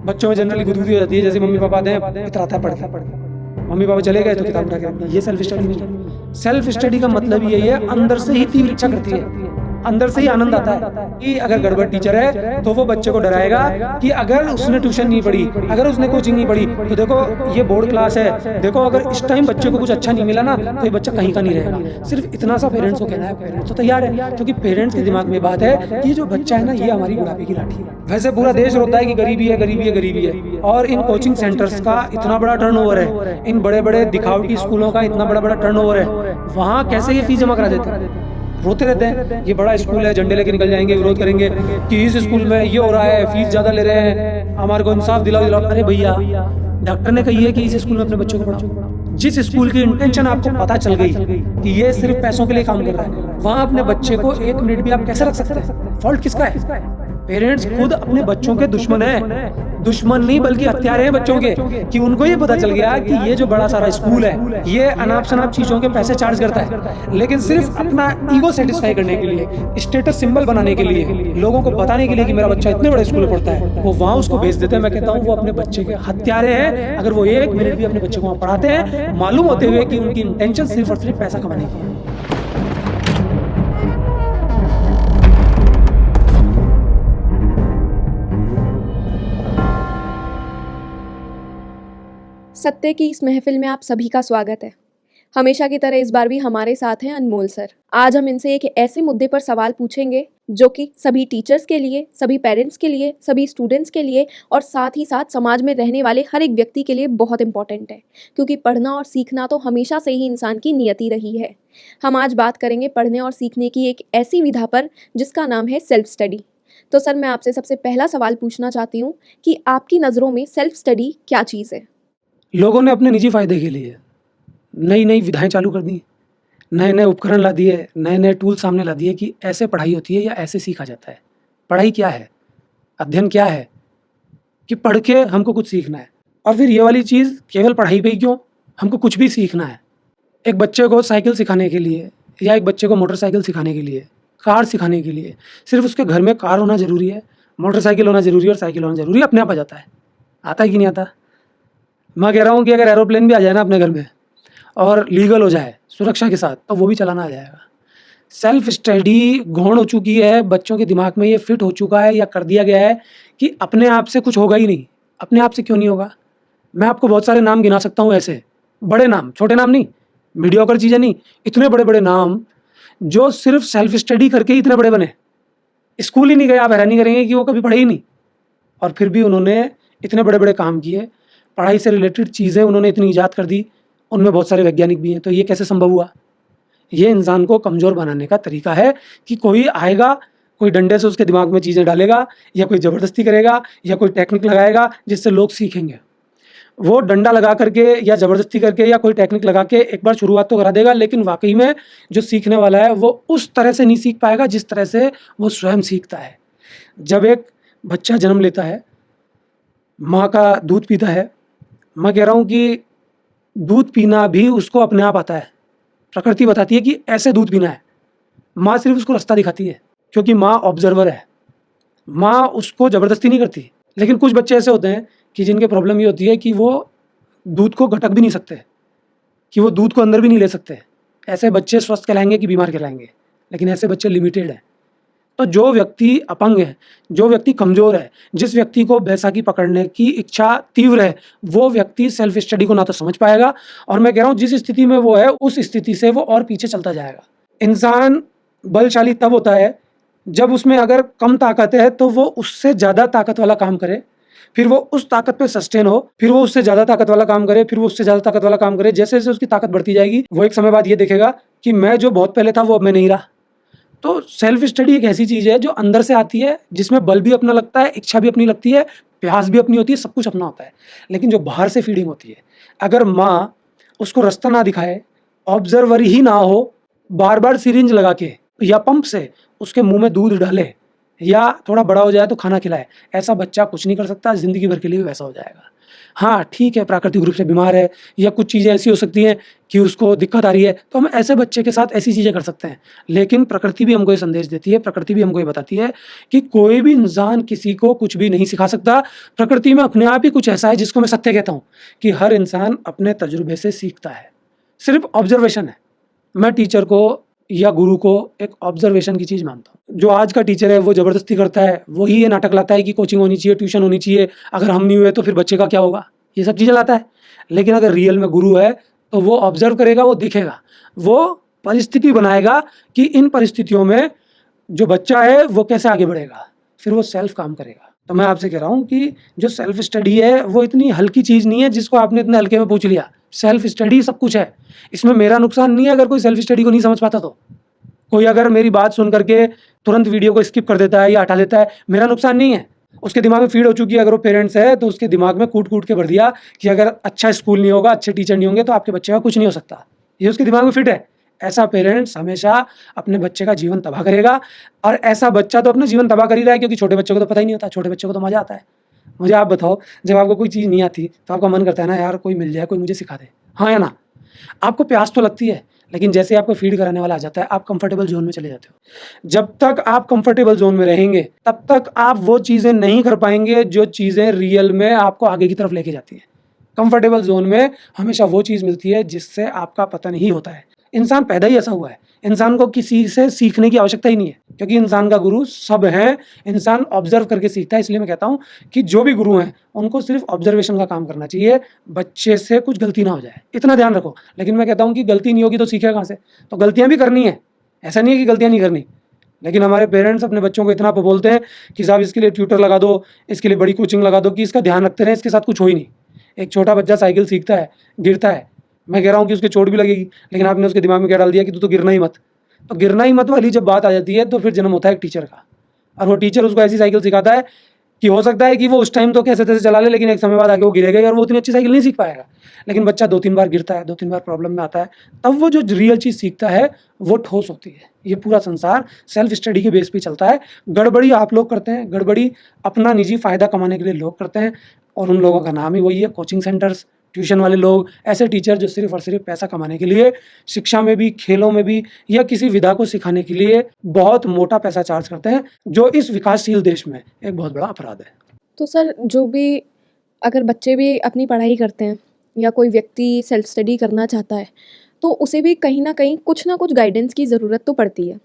बच्चों में जनरली गुदगुदी हो जाती है, जैसे मम्मी पापा आते हैं इतराता है पढ़ के, मम्मी पापा चले गए तो किताब उठा के रखना। ये सेल्फ स्टडी नहीं। सेल्फ स्टडी का मतलब यही है, अंदर से ही तीव्र इच्छा करती है, अंदर से ही आनंद आता है कि अगर गड़बड़ टीचर है तो वो बच्चे को डराएगा कि अगर उसने ट्यूशन नहीं पढ़ी, अगर उसने कोचिंग नहीं पढ़ी तो देखो ये बोर्ड क्लास है, देखो अगर इस टाइम बच्चे को कुछ अच्छा नहीं मिला ना तो ये बच्चा कहीं का नहीं रहेगा। सिर्फ इतना सा पेरेंट्स को कहना है, पेरेंट्स तो तैयार है, क्योंकि पेरेंट्स के दिमाग में बात है कि ये जो बच्चा है ना ये हमारी बुढ़ापे की लाठी है। वैसे पूरा देश रोता है कि गरीबी है गरीबी है गरीबी है, और इन कोचिंग सेंटर्स का इतना बड़ा टर्नओवर है, इन बड़े बड़े दिखावटी स्कूलों का इतना बड़ा बड़ा टर्नओवर है, वहाँ कैसे ये फीस जमा करा देते हैं? रोते रहते हैं ये बड़ा स्कूल है, झंडे लेके निकल जाएंगे, विरोध करेंगे कि इस स्कूल में ये हो रहा है, फीस ज्यादा ले रहे हैं, हमारे को इंसाफ दिलाओ। अरे भैया, डॉक्टर ने कही है कि इस स्कूल में अपने बच्चों को पढ़ाओ। जिस स्कूल की इंटेंशन आपको पता चल गई कि ये सिर्फ पैसों के लिए काम कर रहा है, वहां अपने बच्चे को 1 मिनट भी आप कैसे रख सकते हैं? फॉल्ट किसका है? पेरेंट्स खुद अपने बच्चों के दुश्मन हैं, दुश्मन नहीं बल्कि हत्यारे हैं बच्चों के, कि उनको ये पता चल गया कि ये जो बड़ा सारा स्कूल है ये अनाप शनाप चीजों के पैसे चार्ज करता है, लेकिन सिर्फ अपना ईगो सेटिस्फाई करने के लिए, स्टेटस सिंबल बनाने के लिए, लोगों को बताने के लिए कि मेरा बच्चा इतने बड़े स्कूल में पढ़ता है, वो वहाँ उसको भेज देते हैं। मैं कहता हूँ वो अपने बच्चे के हत्यारे हैं, अगर वो 1 मिनट भी अपने बच्चे को वहाँ पढ़ाते हैं, मालूम होते हुए कि उनकी इंटेंशन सिर्फ और सिर्फ पैसा कमाने की है। सत्य की इस महफिल में आप सभी का स्वागत है। हमेशा की तरह इस बार भी हमारे साथ हैं अनमोल सर। आज हम इनसे एक ऐसे मुद्दे पर सवाल पूछेंगे जो कि सभी टीचर्स के लिए, सभी पेरेंट्स के लिए, सभी स्टूडेंट्स के लिए और साथ ही साथ समाज में रहने वाले हर एक व्यक्ति के लिए बहुत इंपॉर्टेंट है, क्योंकि पढ़ना और सीखना तो हमेशा से ही इंसान की नियति रही है। हम आज बात करेंगे पढ़ने और सीखने की एक ऐसी विधा पर जिसका नाम है सेल्फ स्टडी। तो सर, मैं आपसे सबसे पहला सवाल पूछना चाहती हूँ कि आपकी नज़रों में सेल्फ स्टडी क्या चीज़ है? लोगों ने अपने निजी फायदे के लिए नई नई विधाएं चालू कर दी, नए नए उपकरण ला दिए, नए नए टूल सामने ला दिए कि ऐसे पढ़ाई होती है या ऐसे सीखा जाता है। पढ़ाई क्या है, अध्ययन क्या है कि पढ़ के हमको कुछ सीखना है, और फिर ये वाली चीज़ केवल पढ़ाई पे ही क्यों, हमको कुछ भी सीखना है। एक बच्चे को साइकिल सिखाने के लिए या एक बच्चे को मोटरसाइकिल सिखाने के लिए, कार सिखाने के लिए सिर्फ उसके घर में कार होना ज़रूरी है, मोटरसाइकिल होना ज़रूरी है और साइकिल होना ज़रूरी है? अपने आप आ जाता है? आता है कि नहीं आता? मैं कह रहा हूँ कि अगर एरोप्लेन भी आ जाए ना अपने घर में और लीगल हो जाए सुरक्षा के साथ, तो वो भी चलाना आ जाएगा। सेल्फ स्टडी गौण हो चुकी है, बच्चों के दिमाग में ये फिट हो चुका है या कर दिया गया है कि अपने आप से कुछ होगा ही नहीं। अपने आप से क्यों नहीं होगा? मैं आपको बहुत सारे नाम गिना सकता हूँ, ऐसे बड़े नाम, छोटे नाम नहीं, मीडियोकर चीज़ें नहीं, इतने बड़े बड़े नाम जो सिर्फ सेल्फ स्टडी करके ही इतने बड़े बने। स्कूल ही नहीं गए, आप हैरानी करेंगे कि वो कभी पढ़े ही नहीं, और फिर भी उन्होंने इतने बड़े बड़े काम किए। पढ़ाई से रिलेटेड चीज़ें उन्होंने इतनी ईजाद कर दी, उनमें बहुत सारे वैज्ञानिक भी हैं। तो ये कैसे संभव हुआ? ये इंसान को कमज़ोर बनाने का तरीका है कि कोई आएगा, कोई डंडे से उसके दिमाग में चीज़ें डालेगा, या कोई ज़बरदस्ती करेगा, या कोई टेक्निक लगाएगा जिससे लोग सीखेंगे। वो डंडा लगा करके या ज़बरदस्ती करके या कोई टेक्निक लगा के एक बार शुरुआत तो करा देगा, लेकिन वाकई में जो सीखने वाला है वो उस तरह से नहीं सीख पाएगा जिस तरह से वो स्वयं सीखता है। जब एक बच्चा जन्म लेता है, माँ का दूध पीता है, मैं कह रहा हूँ कि दूध पीना भी उसको अपने आप आता है। प्रकृति बताती है कि ऐसे दूध पीना है, माँ सिर्फ उसको रास्ता दिखाती है, क्योंकि माँ ऑब्जर्वर है, माँ उसको ज़बरदस्ती नहीं करती। लेकिन कुछ बच्चे ऐसे होते हैं कि जिनके प्रॉब्लम ये होती है कि वो दूध को घटक भी नहीं सकते, कि वो दूध को अंदर भी नहीं ले सकते। ऐसे बच्चे स्वस्थ कहलाएंगे कि बीमार कहलाएंगे? लेकिन ऐसे बच्चे लिमिटेड हैं। तो जो व्यक्ति अपंग है, जो व्यक्ति कमज़ोर है, जिस व्यक्ति को बैसाखी पकड़ने की इच्छा तीव्र है, वो व्यक्ति सेल्फ स्टडी को ना तो समझ पाएगा, और मैं कह रहा हूँ जिस स्थिति में वो है उस स्थिति से वो और पीछे चलता जाएगा। इंसान बलशाली तब होता है जब उसमें अगर कम ताकत है तो वो उससे ज़्यादा ताकत वाला काम करे, फिर वो उस ताकत पे सस्टेन हो, फिर वो उससे ज़्यादा ताकत वाला काम करे, फिर वो उससे ज़्यादा ताकत वाला काम करे। जैसे जैसे उसकी ताकत बढ़ती जाएगी, वो एक समय बाद ये देखेगा कि मैं जो बहुत पहले था वो अब मैं नहीं रहा। तो सेल्फ स्टडी एक ऐसी चीज़ है जो अंदर से आती है, जिसमें बल भी अपना लगता है, इच्छा भी अपनी लगती है, प्यास भी अपनी होती है, सब कुछ अपना होता है। लेकिन जो बाहर से फीडिंग होती है, अगर माँ उसको रास्ता ना दिखाए, ऑब्जर्वर ही ना हो, बार बार सिरिंज लगा के या पंप से उसके मुंह में दूध डाले, या थोड़ा बड़ा हो जाए तो खाना खिलाए, ऐसा बच्चा कुछ नहीं कर सकता, ज़िंदगी भर के लिए वैसा हो जाएगा। हाँ, ठीक है, प्राकृतिक रूप से बीमार है या कुछ चीज़ें ऐसी हो सकती हैं कि उसको दिक्कत आ रही है, तो हम ऐसे बच्चे के साथ ऐसी चीज़ें कर सकते हैं। लेकिन प्रकृति भी हमको ये संदेश देती है, प्रकृति भी हमको ये बताती है कि कोई भी इंसान किसी को कुछ भी नहीं सिखा सकता। प्रकृति में अपने आप ही कुछ ऐसा है जिसको मैं सत्य कहता हूँ कि हर इंसान अपने तजुर्बे से सीखता है, सिर्फ़ ऑब्ज़र्वेशन है। मैं टीचर को या गुरु को एक ऑब्ज़र्वेशन की चीज़ मानता हूँ। जो आज का टीचर है वो ज़बरदस्ती करता है, वही ये नाटक लाता है कि कोचिंग होनी चाहिए, ट्यूशन होनी चाहिए, अगर हम नहीं हुए तो फिर बच्चे का क्या होगा? ये सब चीज़ें लाता है। लेकिन अगर रियल में गुरु है तो वो ऑब्ज़र्व करेगा, वो दिखेगा, वो परिस्थिति बनाएगा कि इन परिस्थितियों में जो बच्चा है वो कैसे आगे बढ़ेगा, फिर वो सेल्फ काम करेगा। तो मैं आपसे कह रहा हूँ कि जो सेल्फ स्टडी है वो इतनी हल्की चीज़ नहीं है जिसको आपने इतने हल्के में पूछ लिया। सेल्फ स्टडी सब कुछ है, इसमें मेरा नुकसान नहीं है अगर कोई सेल्फ स्टडी को नहीं समझ पाता तो। कोई अगर मेरी बात सुन करके तुरंत वीडियो को स्किप कर देता है या हटा देता है, मेरा नुकसान नहीं है। उसके दिमाग में फीड हो चुकी है, अगर वो पेरेंट्स है तो उसके दिमाग में कूट-कूट के भर दिया कि अगर अच्छा स्कूल नहीं होगा, अच्छे टीचर नहीं होंगे तो आपके बच्चे का कुछ नहीं हो सकता। ये उसके दिमाग में फिट है। ऐसा पेरेंट्स हमेशा अपने बच्चे का जीवन तबाह करेगा और ऐसा बच्चा तो अपना जीवन तबाह कर ही रहा है क्योंकि छोटे बच्चों को तो पता ही नहीं होता, छोटे बच्चों को तो मज़ा आता है। मुझे आप बताओ, जब आपको कोई चीज़ नहीं आती तो आपका मन करता है ना यार कोई मिल जाए, कोई मुझे सिखा दे, हाँ या ना? आपको प्यास तो लगती है, लेकिन जैसे आपको फीड कराने वाला आ जाता है, आप कंफर्टेबल ज़ोन में चले जाते हो। जब तक आप कंफर्टेबल ज़ोन में रहेंगे, तब तक आप वो चीज़ें नहीं कर पाएँगे जो चीज़ें रियल में आपको आगे की तरफ लेके जाती हैं। कंफर्टेबल ज़ोन में हमेशा वो चीज़ मिलती है जिससे आपका पतन ही होता है। इंसान पैदा ही ऐसा हुआ है, इंसान को किसी से सीखने की आवश्यकता ही नहीं है क्योंकि इंसान का गुरु सब है, इंसान ऑब्ज़र्व करके सीखता है। इसलिए मैं कहता हूँ कि जो भी गुरु हैं, उनको सिर्फ़ ऑब्ज़र्वेशन का काम करना चाहिए, बच्चे से कुछ गलती ना हो जाए, इतना ध्यान रखो। लेकिन मैं कहता हूँ कि गलती नहीं होगी तो सीखेगा कहाँ से? तो गलतियाँ भी करनी है, ऐसा नहीं है कि गलतियाँ नहीं करनी। लेकिन हमारे पेरेंट्स अपने बच्चों को इतना बोलते हैं कि साहब इसके लिए ट्यूटर लगा दो, इसके लिए बड़ी कोचिंग लगा दो कि इसका ध्यान रखते रहें, इसके साथ कुछ हो ही नहीं। एक छोटा बच्चा साइकिल सीखता है, गिरता है, मैं कह रहा हूँ कि उसके चोट भी लगेगी, लेकिन आपने उसके दिमाग में क्या डाल दिया कि तू तो गिरना ही मत। तो गिरना ही मत वाली जब बात आ जाती है तो फिर जन्म होता है एक टीचर का, और वो टीचर उसको ऐसी साइकिल सिखाता है कि हो सकता है कि वो उस टाइम तो कैसे तैसे चला ले, लेकिन एक समय बाद आके वो गिरेगा और वो उतनी अच्छी साइकिल नहीं सीख पाएगा। लेकिन बच्चा 2-3 बार गिरता है, 2-3 बार प्रॉब्लम में आता है, तब वो जो रियल चीज़ सीखता है वो ठोस होती है। ये पूरा संसार सेल्फ स्टडी के बेस पे चलता है। गड़बड़ी आप लोग करते हैं, गड़बड़ी अपना निजी फ़ायदा कमाने के लिए लोग करते हैं, और उन लोगों का नाम ही वही है कोचिंग सेंटर्स, ट्यूशन वाले लोग, ऐसे टीचर जो सिर्फ़ और सिर्फ पैसा कमाने के लिए शिक्षा में भी, खेलों में भी या किसी विधा को सिखाने के लिए बहुत मोटा पैसा चार्ज करते हैं, जो इस विकासशील देश में एक बहुत बड़ा अपराध है। तो सर जो भी अगर बच्चे भी अपनी पढ़ाई करते हैं या कोई व्यक्ति सेल्फ स्टडी करना चाहता है तो उसे भी कहीं ना कुछ गाइडेंस की ज़रूरत तो पड़ती है।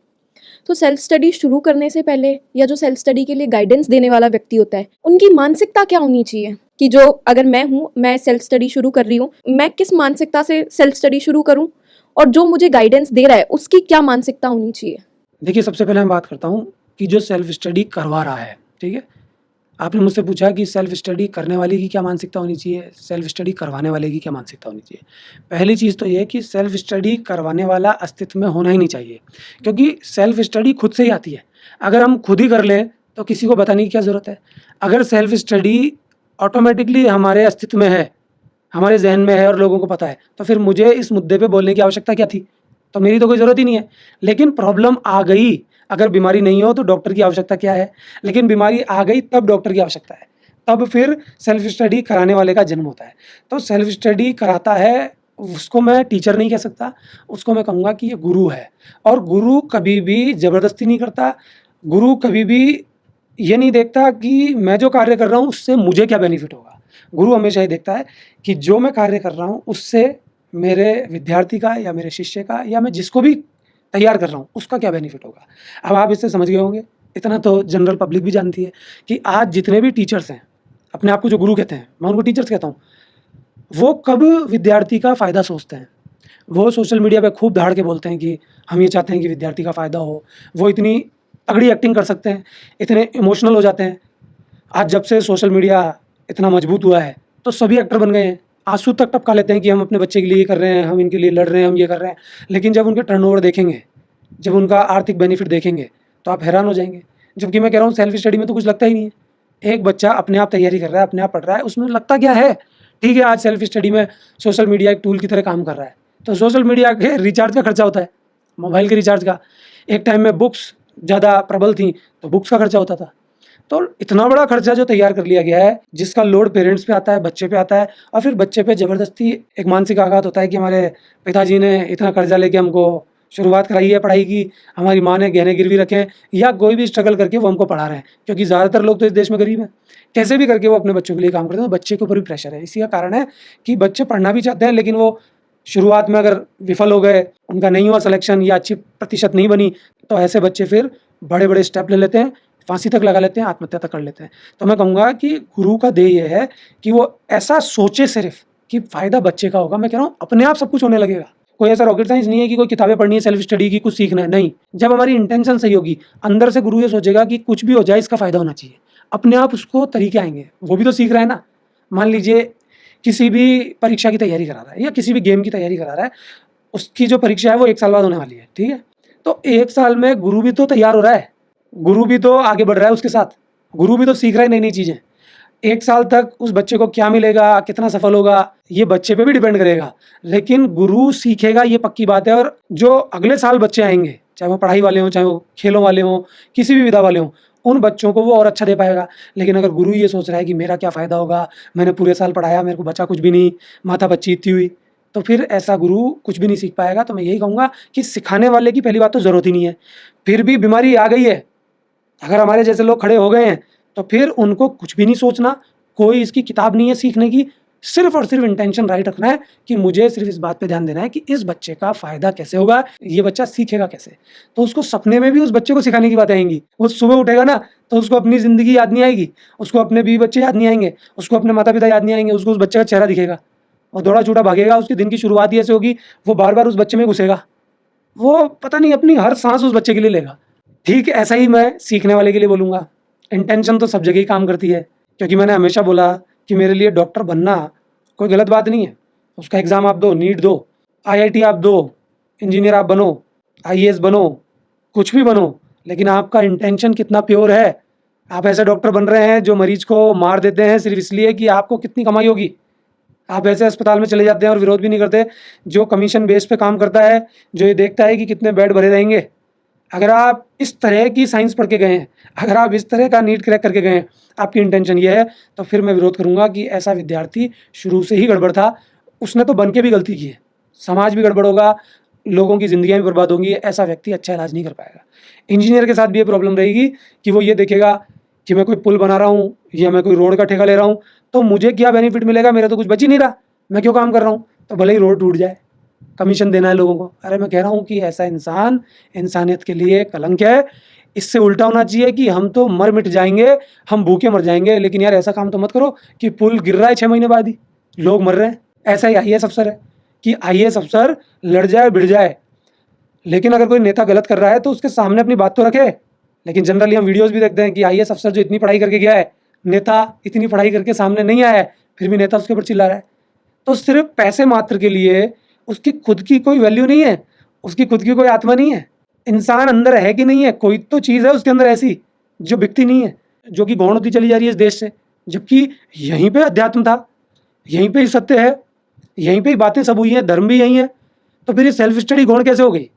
तो सेल्फ स्टडी शुरू करने से पहले या जो सेल्फ स्टडी के लिए गाइडेंस देने वाला व्यक्ति होता है उनकी मानसिकता क्या होनी चाहिए कि जो अगर मैं हूँ, मैं सेल्फ स्टडी शुरू कर रही हूँ, मैं किस मानसिकता से सेल्फ स्टडी शुरू करूँ और जो मुझे गाइडेंस दे रहा है उसकी क्या मानसिकता होनी चाहिए? देखिए, सबसे पहले मैं बात करता हूँ कि जो सेल्फ स्टडी करवा रहा है, ठीक है? आपने मुझसे पूछा कि सेल्फ स्टडी करने वाले की क्या मानसिकता होनी चाहिए, सेल्फ स्टडी करवाने वाले की क्या मानसिकता होनी चाहिए। पहली चीज़ तो ये है कि सेल्फ स्टडी करवाने वाला अस्तित्व में होना ही नहीं चाहिए, क्योंकि सेल्फ स्टडी खुद से ही आती है। अगर हम खुद ही कर लें तो किसी को बताने की क्या ज़रूरत है। अगर सेल्फ स्टडी ऑटोमेटिकली हमारे अस्तित्व में है, हमारे ज़हन में है और लोगों को पता है, तो फिर मुझे इस मुद्दे पे बोलने की आवश्यकता क्या थी? तो मेरी तो कोई ज़रूरत ही नहीं है। लेकिन प्रॉब्लम आ गई, अगर बीमारी नहीं हो तो डॉक्टर की आवश्यकता क्या है? लेकिन बीमारी आ गई तब डॉक्टर की आवश्यकता है। तब फिर सेल्फ स्टडी कराने वाले का जन्म होता है। तो सेल्फ स्टडी कराता है, उसको मैं टीचर नहीं कह सकता, उसको मैं कहूँगा कि ये गुरु है। और गुरु कभी भी ज़बरदस्ती नहीं करता, गुरु कभी भी ये नहीं देखता कि मैं जो कार्य कर रहा हूँ उससे मुझे क्या बेनिफिट होगा। गुरु हमेशा ये देखता है कि जो मैं कार्य कर रहा हूँ उससे मेरे विद्यार्थी का या मेरे शिष्य का या मैं जिसको भी तैयार कर रहा हूँ उसका क्या बेनिफिट होगा। अब आप इससे समझ गए होंगे, इतना तो जनरल पब्लिक भी जानती है कि आज जितने भी टीचर्स हैं, अपने आप को जो गुरु कहते हैं, मैं उनको टीचर्स कहता हूँ, वो कब विद्यार्थी का फ़ायदा सोचते हैं। वो सोशल मीडिया पे खूब दहाड़ के बोलते हैं कि हम ये चाहते हैं कि विद्यार्थी का फ़ायदा हो। वो इतनी तगड़ी एक्टिंग कर सकते हैं, इतने इमोशनल हो जाते हैं। आज जब से सोशल मीडिया इतना मजबूत हुआ है तो सभी एक्टर बन गए हैं। आंसू तक टपका लेते हैं कि हम अपने बच्चे के लिए ये कर रहे हैं, हम इनके लिए लड़ रहे हैं, हम ये कर रहे हैं। लेकिन जब उनके टर्नओवर देखेंगे, जब उनका आर्थिक बेनिफिट देखेंगे तो आप हैरान हो जाएंगे। जबकि मैं कह रहा हूँ सेल्फ स्टडी में तो कुछ लगता ही नहीं है। एक बच्चा अपने आप तैयारी कर रहा है, अपने आप पढ़ रहा है, उसमें लगता क्या है? ठीक है, आज सेल्फ स्टडी में सोशल मीडिया एक टूल की तरह काम कर रहा है। तो सोशल मीडिया के रिचार्ज का खर्चा होता है, मोबाइल के रिचार्ज का। एक टाइम में बुक्स ज़्यादा प्रबल थी तो बुक्स का खर्चा होता था। तो इतना बड़ा खर्चा जो तैयार कर लिया गया है, जिसका लोड पेरेंट्स पे आता है, बच्चे पे आता है, और फिर बच्चे पे ज़बरदस्ती एक मानसिक आघात होता है कि हमारे पिताजी ने इतना कर्जा लेके हमको शुरुआत कराई है पढ़ाई की, हमारी माँ ने गहने गिरवी रखे हैं, या कोई भी स्ट्रगल करके वो हमको पढ़ा रहे हैं, क्योंकि ज़्यादातर लोग तो इस देश में गरीब हैं। कैसे भी करके वो अपने बच्चों के लिए काम करते हैं, तो बच्चे के ऊपर भी प्रेशर है। इसी का कारण है कि बच्चे पढ़ना भी चाहते हैं, लेकिन वो शुरुआत में अगर विफल हो गए, उनका नहीं हुआ सिलेक्शन या अच्छी प्रतिशत नहीं बनी, तो ऐसे बच्चे फिर बड़े बड़े स्टेप ले लेते हैं, फांसी तक लगा लेते हैं, आत्महत्या तक कर लेते हैं। तो मैं कहूँगा कि गुरु का ध्येय ये है कि वो ऐसा सोचे सिर्फ कि फ़ायदा बच्चे का होगा। मैं कह रहा हूँ अपने आप सब कुछ होने लगेगा। कोई ऐसा रॉकेट साइंस नहीं है कि कोई किताबें पढ़नी है, सेल्फ स्टडी की, कुछ सीखना है, नहीं। जब हमारी इंटेंशन सही होगी, अंदर से गुरु ये सोचेगा कि कुछ भी हो जाए इसका फ़ायदा होना चाहिए, अपने आप उसको तरीके आएंगे। वो भी तो सीख रहा है ना। मान लीजिए किसी भी परीक्षा की तैयारी करा रहा है या किसी भी गेम की तैयारी करा रहा है, उसकी जो परीक्षा है वो 1 साल बाद होने वाली है, ठीक है। तो 1 साल में गुरु भी तो तैयार हो रहा है, गुरु भी तो आगे बढ़ रहा है उसके साथ, गुरु भी तो सीख रहा है नई नई चीज़ें। 1 साल तक उस बच्चे को क्या मिलेगा, कितना सफल होगा, ये बच्चे पे भी डिपेंड करेगा, लेकिन गुरु सीखेगा, ये पक्की बात है। और जो अगले साल बच्चे आएंगे, चाहे वो पढ़ाई वाले हों, चाहे वो खेलों वाले हों, किसी भी विधा वाले हों, उन बच्चों को वो और अच्छा दे पाएगा। लेकिन अगर गुरु ये सोच रहा है कि मेरा क्या फ़ायदा होगा, मैंने पूरे साल पढ़ाया, मेरे को बचा कुछ भी नहीं, माथा पच्ची इतनी हुई, तो फिर ऐसा गुरु कुछ भी नहीं सीख पाएगा। तो मैं यही कहूँगा कि सिखाने वाले की पहली बात तो ज़रूरत ही नहीं है। फिर भी बीमारी आ गई है, अगर हमारे जैसे लोग खड़े हो गए हैं, तो फिर उनको कुछ भी नहीं सोचना, कोई इसकी किताब नहीं है सीखने की, सिर्फ और सिर्फ इंटेंशन राइट रखना है कि मुझे सिर्फ इस बात पे ध्यान देना है कि इस बच्चे का फ़ायदा कैसे होगा, ये बच्चा सीखेगा कैसे। तो उसको सपने में भी उस बच्चे को सिखाने की बातें आएंगी। वो सुबह उठेगा ना, तो उसको अपनी ज़िंदगी याद नहीं आएगी, उसको अपने बीवी बच्चे याद नहीं आएंगे, उसको अपने माता पिता याद नहीं आएंगे, उसको उस बच्चे का चेहरा दिखेगा, वो दौड़ा छूटा भागेगा, उसके दिन की शुरुआत ही ऐसे होगी, वो बार बार उस बच्चे में घुसेगा, वो पता नहीं अपनी हर सांस उस बच्चे के लिए लेगा। ठीक ऐसा ही मैं सीखने वाले के लिए बोलूँगा, इंटेंशन तो सब जगह ही काम करती है। क्योंकि मैंने हमेशा बोला कि मेरे लिए डॉक्टर बनना कोई गलत बात नहीं है। उसका एग्ज़ाम आप दो, नीट दो, आईआईटी आप दो, इंजीनियर आप बनो, आईएएस बनो, कुछ भी बनो, लेकिन आपका इंटेंशन कितना प्योर है। आप ऐसे डॉक्टर बन रहे हैं जो मरीज को मार देते हैं सिर्फ इसलिए कि आपको कितनी कमाई होगी। आप ऐसे अस्पताल में चले जाते हैं और विरोध भी नहीं करते, जो कमीशन बेस पे काम करता है, जो ये देखता है कि कितने बेड भरे रहेंगे। अगर आप इस तरह की साइंस पढ़ के गए हैं, अगर आप इस तरह का नीट क्रैक करके गए हैं, आपकी इंटेंशन ये है, तो फिर मैं विरोध करूंगा कि ऐसा विद्यार्थी शुरू से ही गड़बड़ था। उसने तो बन के भी गलती की है, समाज भी गड़बड़ होगा, लोगों की ज़िंदगियाँ भी बर्बाद होंगी, ऐसा व्यक्ति अच्छा इलाज नहीं कर पाएगा। इंजीनियर के साथ भी ये प्रॉब्लम रहेगी कि वो ये देखेगा कि मैं कोई पुल बना रहा हूँ या मैं कोई रोड का ठेका ले रहा हूँ, तो मुझे क्या बेनिफिट मिलेगा, मेरा तो कुछ बच ही नहीं रहा, मैं क्यों काम कर रहा हूँ। तो भले ही रोड टूट जाए, कमीशन देना है लोगों को। अरे मैं कह रहा हूँ कि ऐसा इंसान इंसानियत के लिए कलंक है। इससे उल्टा होना चाहिए कि हम तो मर मिट जाएंगे, हम भूखे मर जाएंगे, लेकिन यार ऐसा काम तो मत करो कि पुल गिर रहा है 6 महीने बाद ही लोग मर रहे हैं। ऐसा ही आईएएस अफसर है कि आईएएस अफसर लड़ जाए भिड़ जाए, लेकिन अगर कोई नेता गलत कर रहा है तो उसके सामने अपनी बात तो रखे। लेकिन जनरली हम वीडियोज़ भी देखते हैं कि आईएएस अफसर जो इतनी पढ़ाई करके गया है, नेता इतनी पढ़ाई करके सामने नहीं आया है, फिर भी नेता उसके ऊपर चिल्ला रहा है। तो सिर्फ पैसे मात्र के लिए उसकी खुद की कोई वैल्यू नहीं है, उसकी खुद की कोई आत्मा नहीं है। इंसान अंदर है कि नहीं है, कोई तो चीज़ है उसके अंदर ऐसी जो बिकती नहीं है, जो कि गौण होती चली जा रही है इस देश से। जबकि यहीं पे अध्यात्म था, यहीं पे ही सत्य है, यहीं पे ही बातें सब हुई हैं, धर्म भी यहीं है। तो फिर ये सेल्फ स्टडी गौण कैसे हो गई।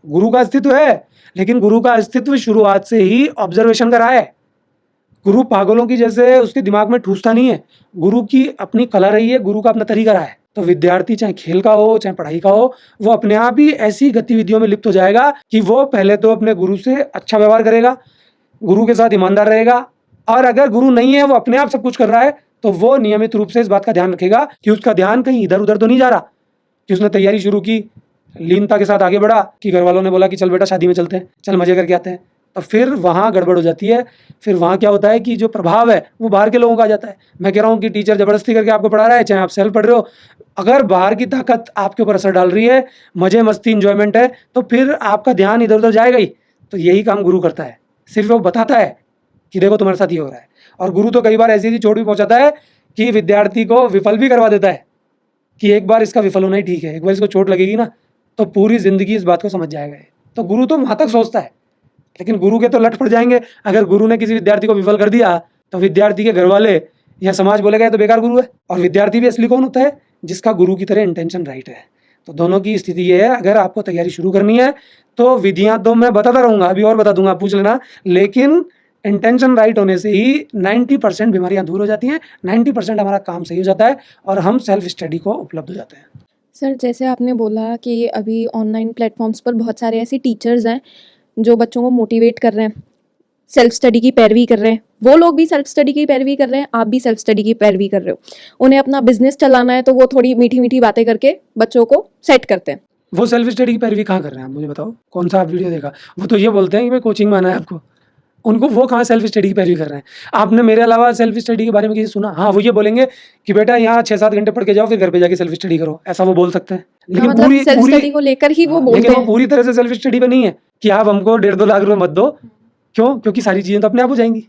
गुरु का अस्तित्व है, लेकिन गुरु का अस्तित्व शुरुआत से ही ऑब्जर्वेशन का रहा है। गुरु पागलों की जैसे उसके दिमाग में ठूसता नहीं है, गुरु की अपनी कला रही है, गुरु का अपना तरीका रहा है। तो विद्यार्थी चाहे खेल का हो चाहे पढ़ाई का हो, वो अपने आप ही ऐसी गतिविधियों में लिप्त हो जाएगा कि वो पहले तो अपने गुरु से अच्छा व्यवहार करेगा, गुरु के साथ ईमानदार रहेगा, और अगर गुरु नहीं है, वो अपने आप सब कुछ कर रहा है, तो वो नियमित रूप से इस बात का ध्यान रखेगा कि उसका ध्यान कहीं इधर उधर तो नहीं जा रहा, कि उसने तैयारी शुरू की, लीनता के साथ आगे बढ़ा, कि घर वालों ने बोला कि चल बेटा शादी में चलते हैं, चल मजे करके आते हैं, तो फिर वहाँ गड़बड़ हो जाती है। फिर वहाँ क्या होता है कि जो प्रभाव है वो बाहर के लोगों का आ जाता है। मैं कह रहा हूँ कि टीचर ज़बरदस्ती करके आपको पढ़ा रहा है, चाहे आप सेल्फ पढ़ रहे हो, अगर बाहर की ताकत आपके ऊपर असर डाल रही है, मज़े मस्ती इंजॉयमेंट है, तो फिर आपका ध्यान इधर उधर जाएगा ही। तो यही काम गुरु करता है, सिर्फ वो बताता है कि देखो तुम्हारे साथ ये हो रहा है। और गुरु तो कई बार ऐसी ऐसी चोट भी पहुँचाता है कि विद्यार्थी को विफल भी करवा देता है कि एक बार इसका विफल होना ही ठीक है, एक बार इसको चोट लगेगी ना तो पूरी ज़िंदगी इस बात को समझ जाएगा। तो गुरु तो वहाँ तक सोचता है, लेकिन गुरु के तो लट पड़ जाएंगे। अगर गुरु ने किसी विद्यार्थी को विफल कर दिया तो विद्यार्थी के घर वाले या समाज बोलेगा ये तो बेकार गुरु है। और विद्यार्थी भी असली कौन होता है, जिसका गुरु की तरह इंटेंशन राइट है। तो दोनों की स्थिति ये है, अगर आपको तैयारी शुरू करनी है तो विधियां तो मैं बताता रहूंगा, अभी और बता दूंगा, आप पूछ लेना, लेकिन इंटेंशन राइट होने से ही 90% बीमारियां दूर हो जाती हैं, 90% हमारा काम सही हो जाता है और हम सेल्फ स्टडी को उपलब्ध हो जाते हैं। सर, जैसे आपने बोला कि अभी ऑनलाइन प्लेटफॉर्म्स पर बहुत सारे ऐसे टीचर्स हैं जो बच्चों को मोटिवेट कर रहे हैं, सेल्फ स्टडी की पैरवी कर रहे हैं। वो लोग भी सेल्फ स्टडी की पैरवी कर रहे हैं, आप भी सेल्फ स्टडी की पैरवी कर रहे हो। उन्हें अपना बिजनेस चलाना है तो वो थोड़ी मीठी मीठी बातें करके बच्चों को सेट करते हैं। वो सेल्फ स्टडी की पैरवी कहाँ कर रहे हैं, आप मुझे बताओ, कौन सा आप वीडियो देखा? वो तो ये बोलते हैं कि भाई कोचिंग में आना है आपको, उनको वो कहाँ सेल्फ स्टडी की पैरवी कर रहे हैं? आपने मेरे अलावा सेल्फ स्टडी के बारे में किसी सुना? हाँ, वो ये बोलेंगे कि बेटा यहाँ 6-7 घंटे पढ़ के जाओ, फिर घर पे जाके सेल्फ स्टडी करो, ऐसा वो बोल सकते हैं। लेकिन मतलब पूरी सेल्फ पूरी स्टडी को लेकर ही वो बोलते लेकिन वो हैं। पूरी तरह से सेल्फ स्टडी पे नहीं है कि आप हमको 1.5-2 लाख रुपए मत दो। क्यों? क्योंकि सारी चीजें तो अपने आप हो जाएंगी।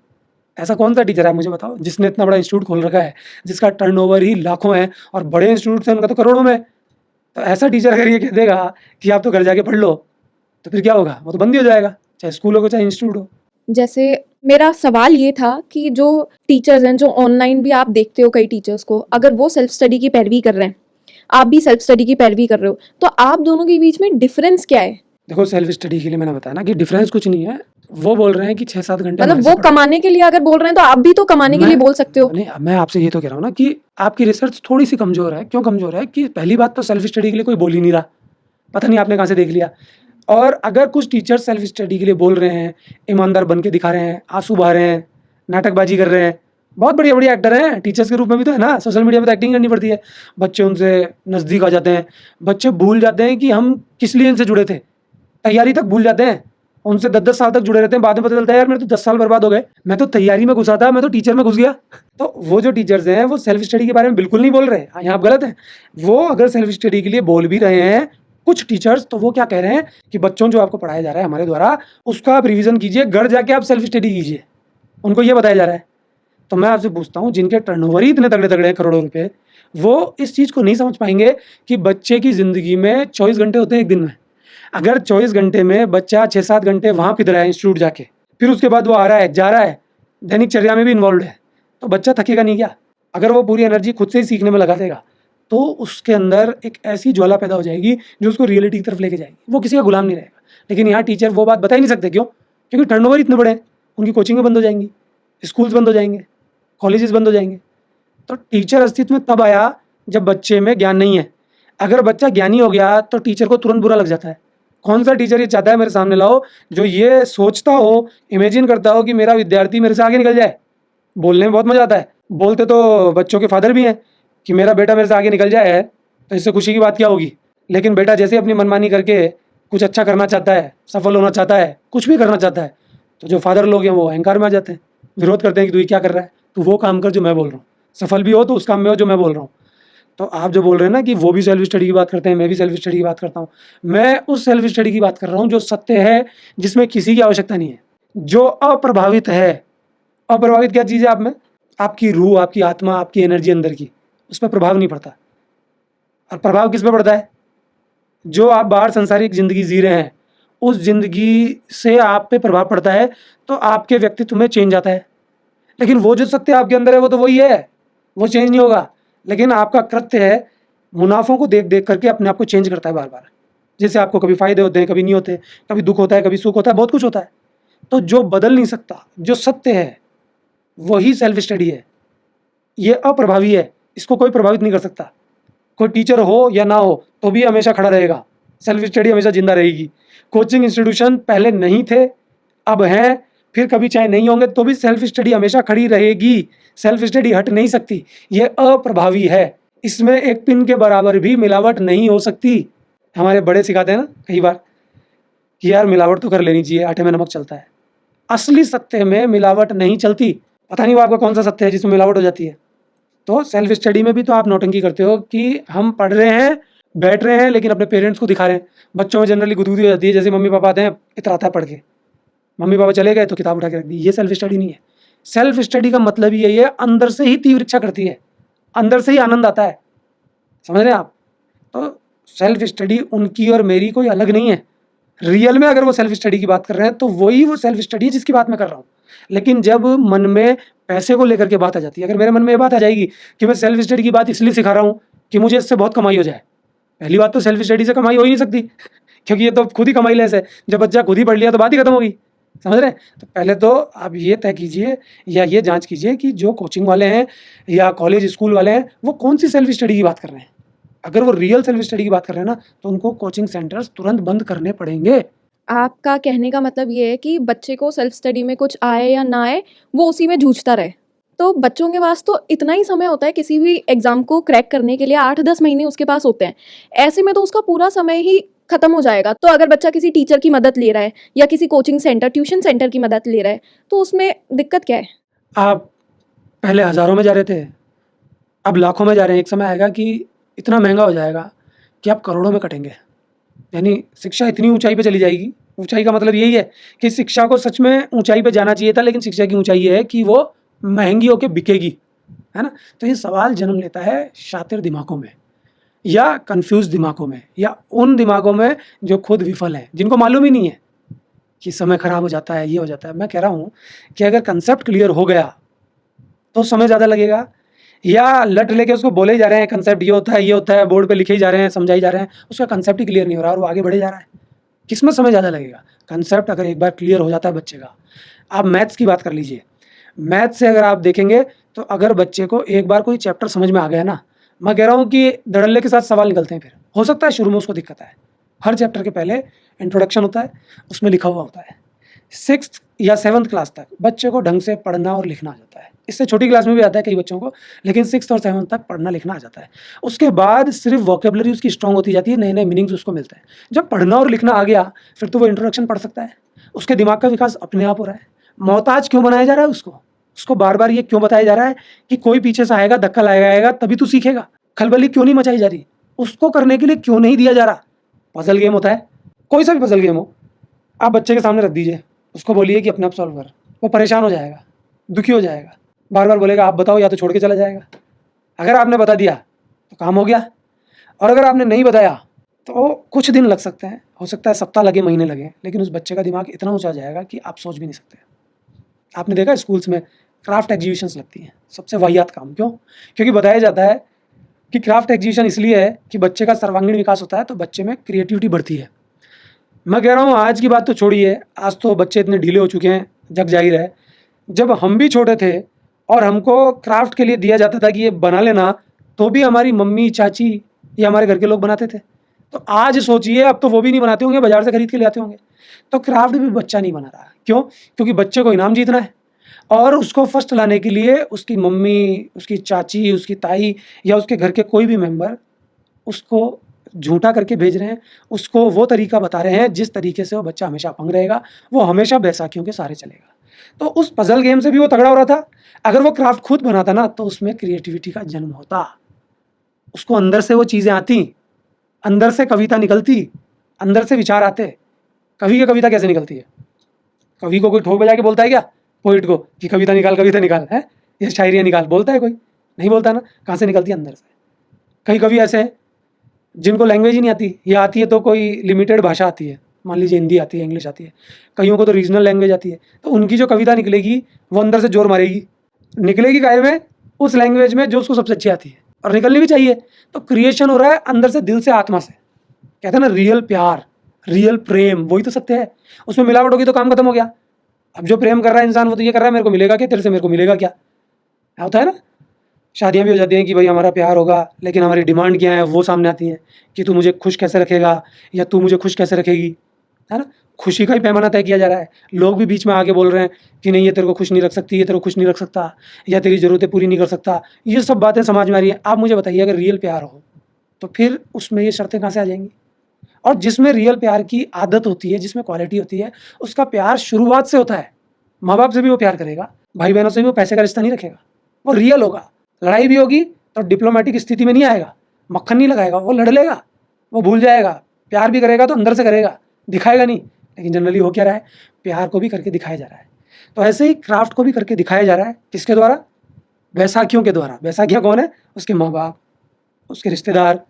ऐसा कौन सा टीचर है, आप मुझे बताओ, जिसने इतना बड़ा इंस्टीट्यूट खोल रखा है, जिसका टर्नओवर ही लाखों है और बड़े इंस्टीट्यूट हैं उनका तो करोड़ों में। तो ऐसा टीचर अगर ये कह देगा कि आप तो घर जाके पढ़ लो, तो फिर क्या होगा? वो तो बंद ही हो जाएगा, चाहे स्कूल हो चाहे इंस्टीट्यूट हो। जैसे मेरा सवाल ये था कि जो टीचर्स हैं, जो ऑनलाइन भी आप देखते हो कई टीचर्स को, अगर वो सेल्फ स्टडी की पैरवी कर रहे हैं, आप भी सेल्फ स्टडी की पैरवी कर रहे हो, तो आप दोनों के बीच में डिफरेंस क्या है? देखो, सेल्फ स्टडी के लिए मैंने बताया ना कि डिफरेंस कुछ नहीं है। वो बोल रहे हैं कि 6-7 घंटे मतलब हमारे वो से पढ़ो। कमाने के लिए अगर बोल रहे हैं तो आप भी तो कमाने के लिए मैं- बोल सकते हो। नहीं, मैं आपसे ये तो कह रहा हूँ ना कि आपकी रिसर्च थोड़ी सी कमजोर है। क्यों कमजोर है? कि पहली बात तो सेल्फ स्टडी के लिए कोई बोल ही नहीं रहा, पता नहीं आपने कहाँ से देख लिया। और अगर कुछ टीचर सेल्फ स्टडी के लिए बोल रहे हैं, ईमानदार बन के दिखा रहे हैं, आंसू बहा रहे हैं, नाटकबाजी कर रहे हैं, बहुत बढ़िया बढ़िया एक्टर हैं, टीचर्स के रूप में भी तो है ना। सोशल मीडिया पे तो एक्टिंग करनी पड़ती है, बच्चे उनसे नज़दीक आ जाते हैं, बच्चे भूल जाते हैं कि हम किस लिए इनसे जुड़े थे, तैयारी तक भूल जाते हैं, उनसे 10-10 साल तक जुड़े रहते हैं, बाद में पता चलता है यार मेरे तो 10 साल बर्बाद हो गए, मैं तो तैयारी में घुसा था, मैं तो टीचर में घुस गया। तो वो जो टीचर्स हैं वो सेल्फ स्टडी के बारे में बिल्कुल नहीं बोल रहे। यहाँ आप गलत हैं। वो अगर सेल्फ स्टडी के लिए बोल भी रहे हैं कुछ टीचर्स, तो वो क्या कह रहे हैं कि बच्चों जो आपको पढ़ाया जा रहा है हमारे द्वारा, उसका आप रिवीजन कीजिए, घर जाके आप सेल्फ स्टडी कीजिए, उनको ये बताया जा रहा है। तो मैं आपसे पूछता हूँ, जिनके टर्नओवर ही इतने तगड़े तगड़े हैं, करोड़ों रुपए, वो इस चीज़ को नहीं समझ पाएंगे कि बच्चे की ज़िंदगी में 24 घंटे होते हैं एक दिन में। अगर 24 घंटे में बच्चा 6-7 घंटे वहाँ पिध रहा है इंस्टीट्यूट जाके, फिर उसके बाद वो आ रहा है, जा रहा है, दैनिक चर्या में भी इन्वॉल्व है, तो बच्चा थकेगा नहीं क्या? अगर वो पूरी एनर्जी खुद से ही सीखने में लगा देगा, तो उसके अंदर एक ऐसी ज्वाला पैदा हो जाएगी जो उसको रियलिटी की तरफ लेके जाएगी, वो किसी का गुलाम नहीं रहेगा। लेकिन यहाँ टीचर वो बात बता ही नहीं सकते। क्यों? क्योंकि टर्नओवर इतने बड़े हैं, उनकी कोचिंगें बंद हो जाएंगी, स्कूल्स बंद हो जाएंगे, कॉलेजेस बंद हो जाएंगे। तो टीचर अस्तित्व में तब आया जब बच्चे में ज्ञान नहीं है। अगर बच्चा ज्ञानी हो गया तो टीचर को तुरंत बुरा लग जाता है। कौन सा टीचर ये चाहता है मेरे सामने लाओ जो ये सोचता हो, इमेजिन करता हो कि मेरा विद्यार्थी मेरे से आगे निकल जाए? बोलने में बहुत मजा आता है, बोलते तो बच्चों के फादर भी हैं कि मेरा बेटा मेरे से आगे निकल जाए तो इससे खुशी की बात क्या होगी। लेकिन बेटा जैसे अपनी मनमानी करके कुछ अच्छा करना चाहता है, सफल होना चाहता है, कुछ भी करना चाहता है, तो जो फादर लोग हैं वो अहंकार में आ जाते हैं, विरोध करते हैं कि तू ये क्या कर रहा है, तू वो काम कर जो मैं बोल रहा हूँ, सफल भी हो तो उस काम में हो जो मैं बोल रहा हूँ। तो आप जो बोल रहे हैं ना कि वो भी सेल्फ स्टडी की बात करते हैं, मैं भी सेल्फ स्टडी की बात करता हूँ, मैं उस सेल्फ स्टडी की बात कर रहा हूँ जो सत्य है, जिसमें किसी की आवश्यकता नहीं है, जो अप्रभावित है। अप्रभावित क्या चीज़ है आप में? आपकी रूह, आपकी आत्मा, आपकी एनर्जी अंदर की, उस पर प्रभाव नहीं पड़ता। और प्रभाव किस पे पड़ता है? जो आप बाहर संसारिक जिंदगी जी रहे हैं, उस जिंदगी से आप पे प्रभाव पड़ता है, तो आपके व्यक्तित्व में चेंज आता है। लेकिन वो जो सत्य आपके अंदर है वो तो वही है, वो चेंज नहीं होगा। लेकिन आपका कृत्य है मुनाफों को देख देख करके अपने आप को चेंज करता है बार बार। जैसे आपको कभी फायदे होते हैं, कभी नहीं होते, कभी दुख होता है, कभी सुख होता है, बहुत कुछ होता है। तो जो बदल नहीं सकता, जो सत्य है, वही सेल्फ स्टडी है। ये अप्रभावी है, इसको कोई प्रभावित नहीं कर सकता। कोई टीचर हो या ना हो तो भी हमेशा खड़ा रहेगा, सेल्फ स्टडी हमेशा जिंदा रहेगी। कोचिंग इंस्टीट्यूशन पहले नहीं थे, अब हैं, फिर कभी चाहे नहीं होंगे तो भी सेल्फ स्टडी हमेशा खड़ी रहेगी। सेल्फ स्टडी हट नहीं सकती, ये अप्रभावी है, इसमें एक पिन के बराबर भी मिलावट नहीं हो सकती। हमारे बड़े सिखाते हैं ना कई बार कि यार मिलावट तो कर लेनी चाहिए, आटे में नमक चलता है। असली सत्य में मिलावट नहीं चलती। पता नहीं वो आपका कौन सा सत्य है जिसमें मिलावट हो जाती है। तो सेल्फ स्टडी में भी तो आप नौटंकी करते हो कि हम पढ़ रहे हैं, बैठ रहे हैं, लेकिन अपने पेरेंट्स को दिखा रहे हैं। बच्चों में जनरली गुदगुदी हो जाती है, जैसे मम्मी पापा आते हैं, इतराता है पढ़ के, मम्मी पापा चले गए तो किताब उठा के रख दी। ये सेल्फ स्टडी नहीं है। सेल्फ स्टडी का मतलब ही यही है, अंदर से ही तीव्र इच्छा करती है, अंदर से ही आनंद आता है। समझ रहे हैं आप? तो सेल्फ स्टडी उनकी और मेरी कोई अलग नहीं है। रियल में अगर वो सेल्फ स्टडी की बात कर रहे हैं तो वही वो सेल्फ स्टडी है जिसकी बात मैं कर रहा हूँ। लेकिन जब मन में पैसे को लेकर के बात आ जाती है, अगर मेरे मन में ये बात आ जाएगी कि मैं सेल्फ स्टडी की बात इसलिए सिखा रहा हूँ कि मुझे इससे बहुत कमाई हो जाए, पहली बात तो सेल्फ स्टडी से कमाई हो ही नहीं सकती, क्योंकि ये तो खुद ही कमाई लेस है। जब बच्चा खुद ही पढ़ लिया तो बात ही खत्म होगी, समझ रहे हैं? तो पहले तो आप ये तय कीजिए या ये जांच कीजिए कि जो कोचिंग वाले हैं या कॉलेज स्कूल वाले हैं वो कौन सी सेल्फ स्टडी की बात कर रहे हैं। अगर वो रियल सेल्फ स्टडी की बात कर रहे हैं ना, तो उनको कोचिंग सेंटर्स तुरंत बंद करने पड़ेंगे। आपका कहने का मतलब ये है कि बच्चे को सेल्फ स्टडी में कुछ आए या ना आए, वो उसी में जूझता रहे। तो बच्चों के पास तो इतना ही समय होता है किसी भी एग्ज़ाम को क्रैक करने के लिए, 8-10 महीने उसके पास होते हैं। ऐसे में तो उसका पूरा समय ही खत्म हो जाएगा। तो अगर बच्चा किसी टीचर की मदद ले रहा है या किसी कोचिंग सेंटर, ट्यूशन सेंटर की मदद ले रहा है, तो उसमें दिक्कत क्या है? आप पहले हज़ारों में जा रहे थे, अब लाखों में जा रहे हैं। एक समय आएगा कि इतना महंगा हो जाएगा कि आप करोड़ों में कटेंगे। यानी शिक्षा इतनी ऊंचाई पे चली जाएगी। ऊंचाई का मतलब यही है कि शिक्षा को सच में ऊंचाई पे जाना चाहिए था, लेकिन शिक्षा की ऊंचाई ये है कि वो महंगी होकर बिकेगी, है ना? तो ये सवाल जन्म लेता है शातिर दिमागों में या कंफ्यूज दिमागों में या उन दिमागों में जो खुद विफल हैं, जिनको मालूम ही नहीं है कि समय खराब हो जाता है, ये हो जाता है। मैं कह रहा हूँ कि अगर कंसेप्ट क्लियर हो गया तो समय ज़्यादा लगेगा, या लट लेके उसको बोले ही जा रहे हैं कंसेप्ट ये होता है, बोर्ड पे लिखे ही जा रहे हैं, समझाई जा रहे हैं, उसका कंसेप्ट ही क्लियर नहीं हो रहा और वो आगे बढ़े जा रहा है। किसमें समय ज़्यादा लगेगा? कंसेप्ट अगर एक बार क्लियर हो जाता है बच्चे का। आप मैथ्स की बात कर लीजिए, मैथ से अगर आप देखेंगे तो अगर बच्चे को एक बार कोई चैप्टर समझ में आ गया ना, मैं कह रहा हूँ कि धड़ल्ले के साथ सवाल निकलते हैं। फिर हो सकता है शुरू में उसको दिक्कत आए। हर चैप्टर के पहले इंट्रोडक्शन होता है, उसमें लिखा हुआ होता है। 6th या 7th क्लास तक बच्चे को ढंग से पढ़ना और लिखना आ जाता है। इससे छोटी क्लास में भी आता है कई बच्चों को, लेकिन 6th और 7th तक पढ़ना लिखना आ जाता है। उसके बाद सिर्फ वोकेबलरी उसकी स्ट्रांग होती जाती है, नए नए मीनिंग्स उसको मिलते हैं। जब पढ़ना और लिखना आ गया फिर तो वो इंट्रोडक्शन पढ़ सकता है। उसके दिमाग का विकास अपने आप हो रहा है। मोहताज क्यों बनाया जा रहा है उसको बार बार ये क्यों बताया जा रहा है कि कोई पीछे से आएगा, धक्का लगाएगा तभी तू सीखेगा? खलबली क्यों नहीं मचाई जा रही? उसको करने के लिए क्यों नहीं दिया जा रहा? पजल गेम होता है, कोई सा भी पजल गेम हो, आप बच्चे के सामने रख दीजिए, उसको बोलिए कि अपने आप सॉल्व कर। वो परेशान हो जाएगा, दुखी हो जाएगा, बार बार बोलेगा आप बताओ, या तो छोड़ के चला जाएगा। अगर आपने बता दिया तो काम हो गया, और अगर आपने नहीं बताया तो कुछ दिन लग सकते हैं, हो सकता है सप्ताह लगे, महीने लगे, लेकिन उस बच्चे का दिमाग इतना ऊंचा जाएगा कि आप सोच भी नहीं सकते। आपने देखा स्कूल्स में क्राफ्ट एग्जीबिशंस लगती हैं, सबसे वाहियात काम। क्यों? क्योंकि बताया जाता है कि क्राफ्ट एग्जीबिशन इसलिए है कि बच्चे का सर्वांगीण विकास होता है, तो बच्चे में क्रिएटिविटी बढ़ती है। मैं कह रहा हूँ आज की बात तो छोड़िए, आज तो बच्चे इतने ढीले हो चुके हैं, जग जाहिर है। जब हम भी छोटे थे और हमको क्राफ्ट के लिए दिया जाता था कि ये बना लेना, तो भी हमारी मम्मी, चाची या हमारे घर के लोग बनाते थे। तो आज सोचिए, अब तो वो भी नहीं बनाते होंगे, बाजार से खरीद के ले आते होंगे। तो क्राफ्ट भी बच्चा नहीं बना रहा। क्यों? क्योंकि बच्चे को इनाम जीतना है, और उसको फर्स्ट लाने के लिए उसकी मम्मी, उसकी चाची, उसकी ताई या उसके घर के कोई भी मेंबर उसको झूठा करके भेज रहे हैं, उसको वो तरीका बता रहे हैं जिस तरीके से वो बच्चा हमेशा अपंग रहेगा, वो हमेशा बैसाखियों के सहारे चलेगा। तो उस पजल गेम से भी वो तगड़ा हो रहा था। अगर वो क्राफ्ट खुद बनाता ना, तो उसमें क्रिएटिविटी का जन्म होता, उसको अंदर से वो चीज़ें आती, अंदर से कविता निकलती, अंदर से विचार आते। कवि की कविता कैसे निकलती है? कवि को कोई ठोक बजा के बोलता है क्या पोइट को कि कविता निकाल है, या शायरी निकाल? बोलता है कोई? नहीं बोलता ना। कहाँ से निकलती है? अंदर से। कई कवि ऐसे हैं जिनको लैंग्वेज ही नहीं आती, या आती है तो कोई लिमिटेड भाषा आती है, मान लीजिए हिंदी आती है, इंग्लिश आती है, कईयों को तो रीजनल लैंग्वेज आती है। तो उनकी जो कविता निकलेगी वो अंदर से जोर मारेगी, निकलेगी काय में? उस लैंग्वेज में जो उसको सबसे अच्छी आती है, और निकलनी भी चाहिए। तो क्रिएशन हो रहा है अंदर से, दिल से, आत्मा से। कहते हैं ना रियल प्यार, रियल प्रेम, वही तो सत्य है। उसमें मिलावट होगी तो काम खत्म हो गया। अब जो प्रेम कर रहा है इंसान, वो तो ये कर रहा है मेरे को मिलेगा क्या, तेरे से मेरे को मिलेगा क्या। होता है ना, शादियाँ भी हो जाती हैं कि भाई हमारा प्यार होगा, लेकिन हमारी डिमांड क्या है वो सामने आती है कि तू मुझे खुश कैसे रखेगा या तू मुझे खुश कैसे रखेगी, है ना। खुशी का ही पैमाना तय किया जा रहा है। लोग भी बीच में आके बोल रहे हैं कि नहीं ये तेरे को खुश नहीं रख सकती, ये तेरे को खुश नहीं रख सकता, या तेरी ज़रूरतें पूरी नहीं कर सकता। ये सब बातें समाज में आ रही हैं। आप मुझे बताइए, अगर रियल प्यार हो तो फिर उसमें ये शर्तें कहाँ से आ जाएंगी? और जिसमें रियल प्यार की आदत होती है, जिसमें क्वालिटी होती है, उसका प्यार शुरुआत से होता है। माँ बाप से भी वो प्यार करेगा, भाई बहनों से भी वो पैसे का रिश्ता नहीं रखेगा, वो रियल होगा। लड़ाई भी होगी तो डिप्लोमेटिक स्थिति में नहीं आएगा, मक्खन नहीं लगाएगा, वो लड़ लेगा, वो भूल जाएगा। प्यार भी करेगा तो अंदर से करेगा, दिखाएगा नहीं। लेकिन जनरली हो क्या रहा है, प्यार को भी करके दिखाया जा रहा है। तो ऐसे ही क्राफ्ट को भी करके दिखाया जा रहा है। किसके द्वारा? बैसाखियों के द्वारा। बैसाखियाँ कौन है? उसके माँ बाप, उसके रिश्तेदार।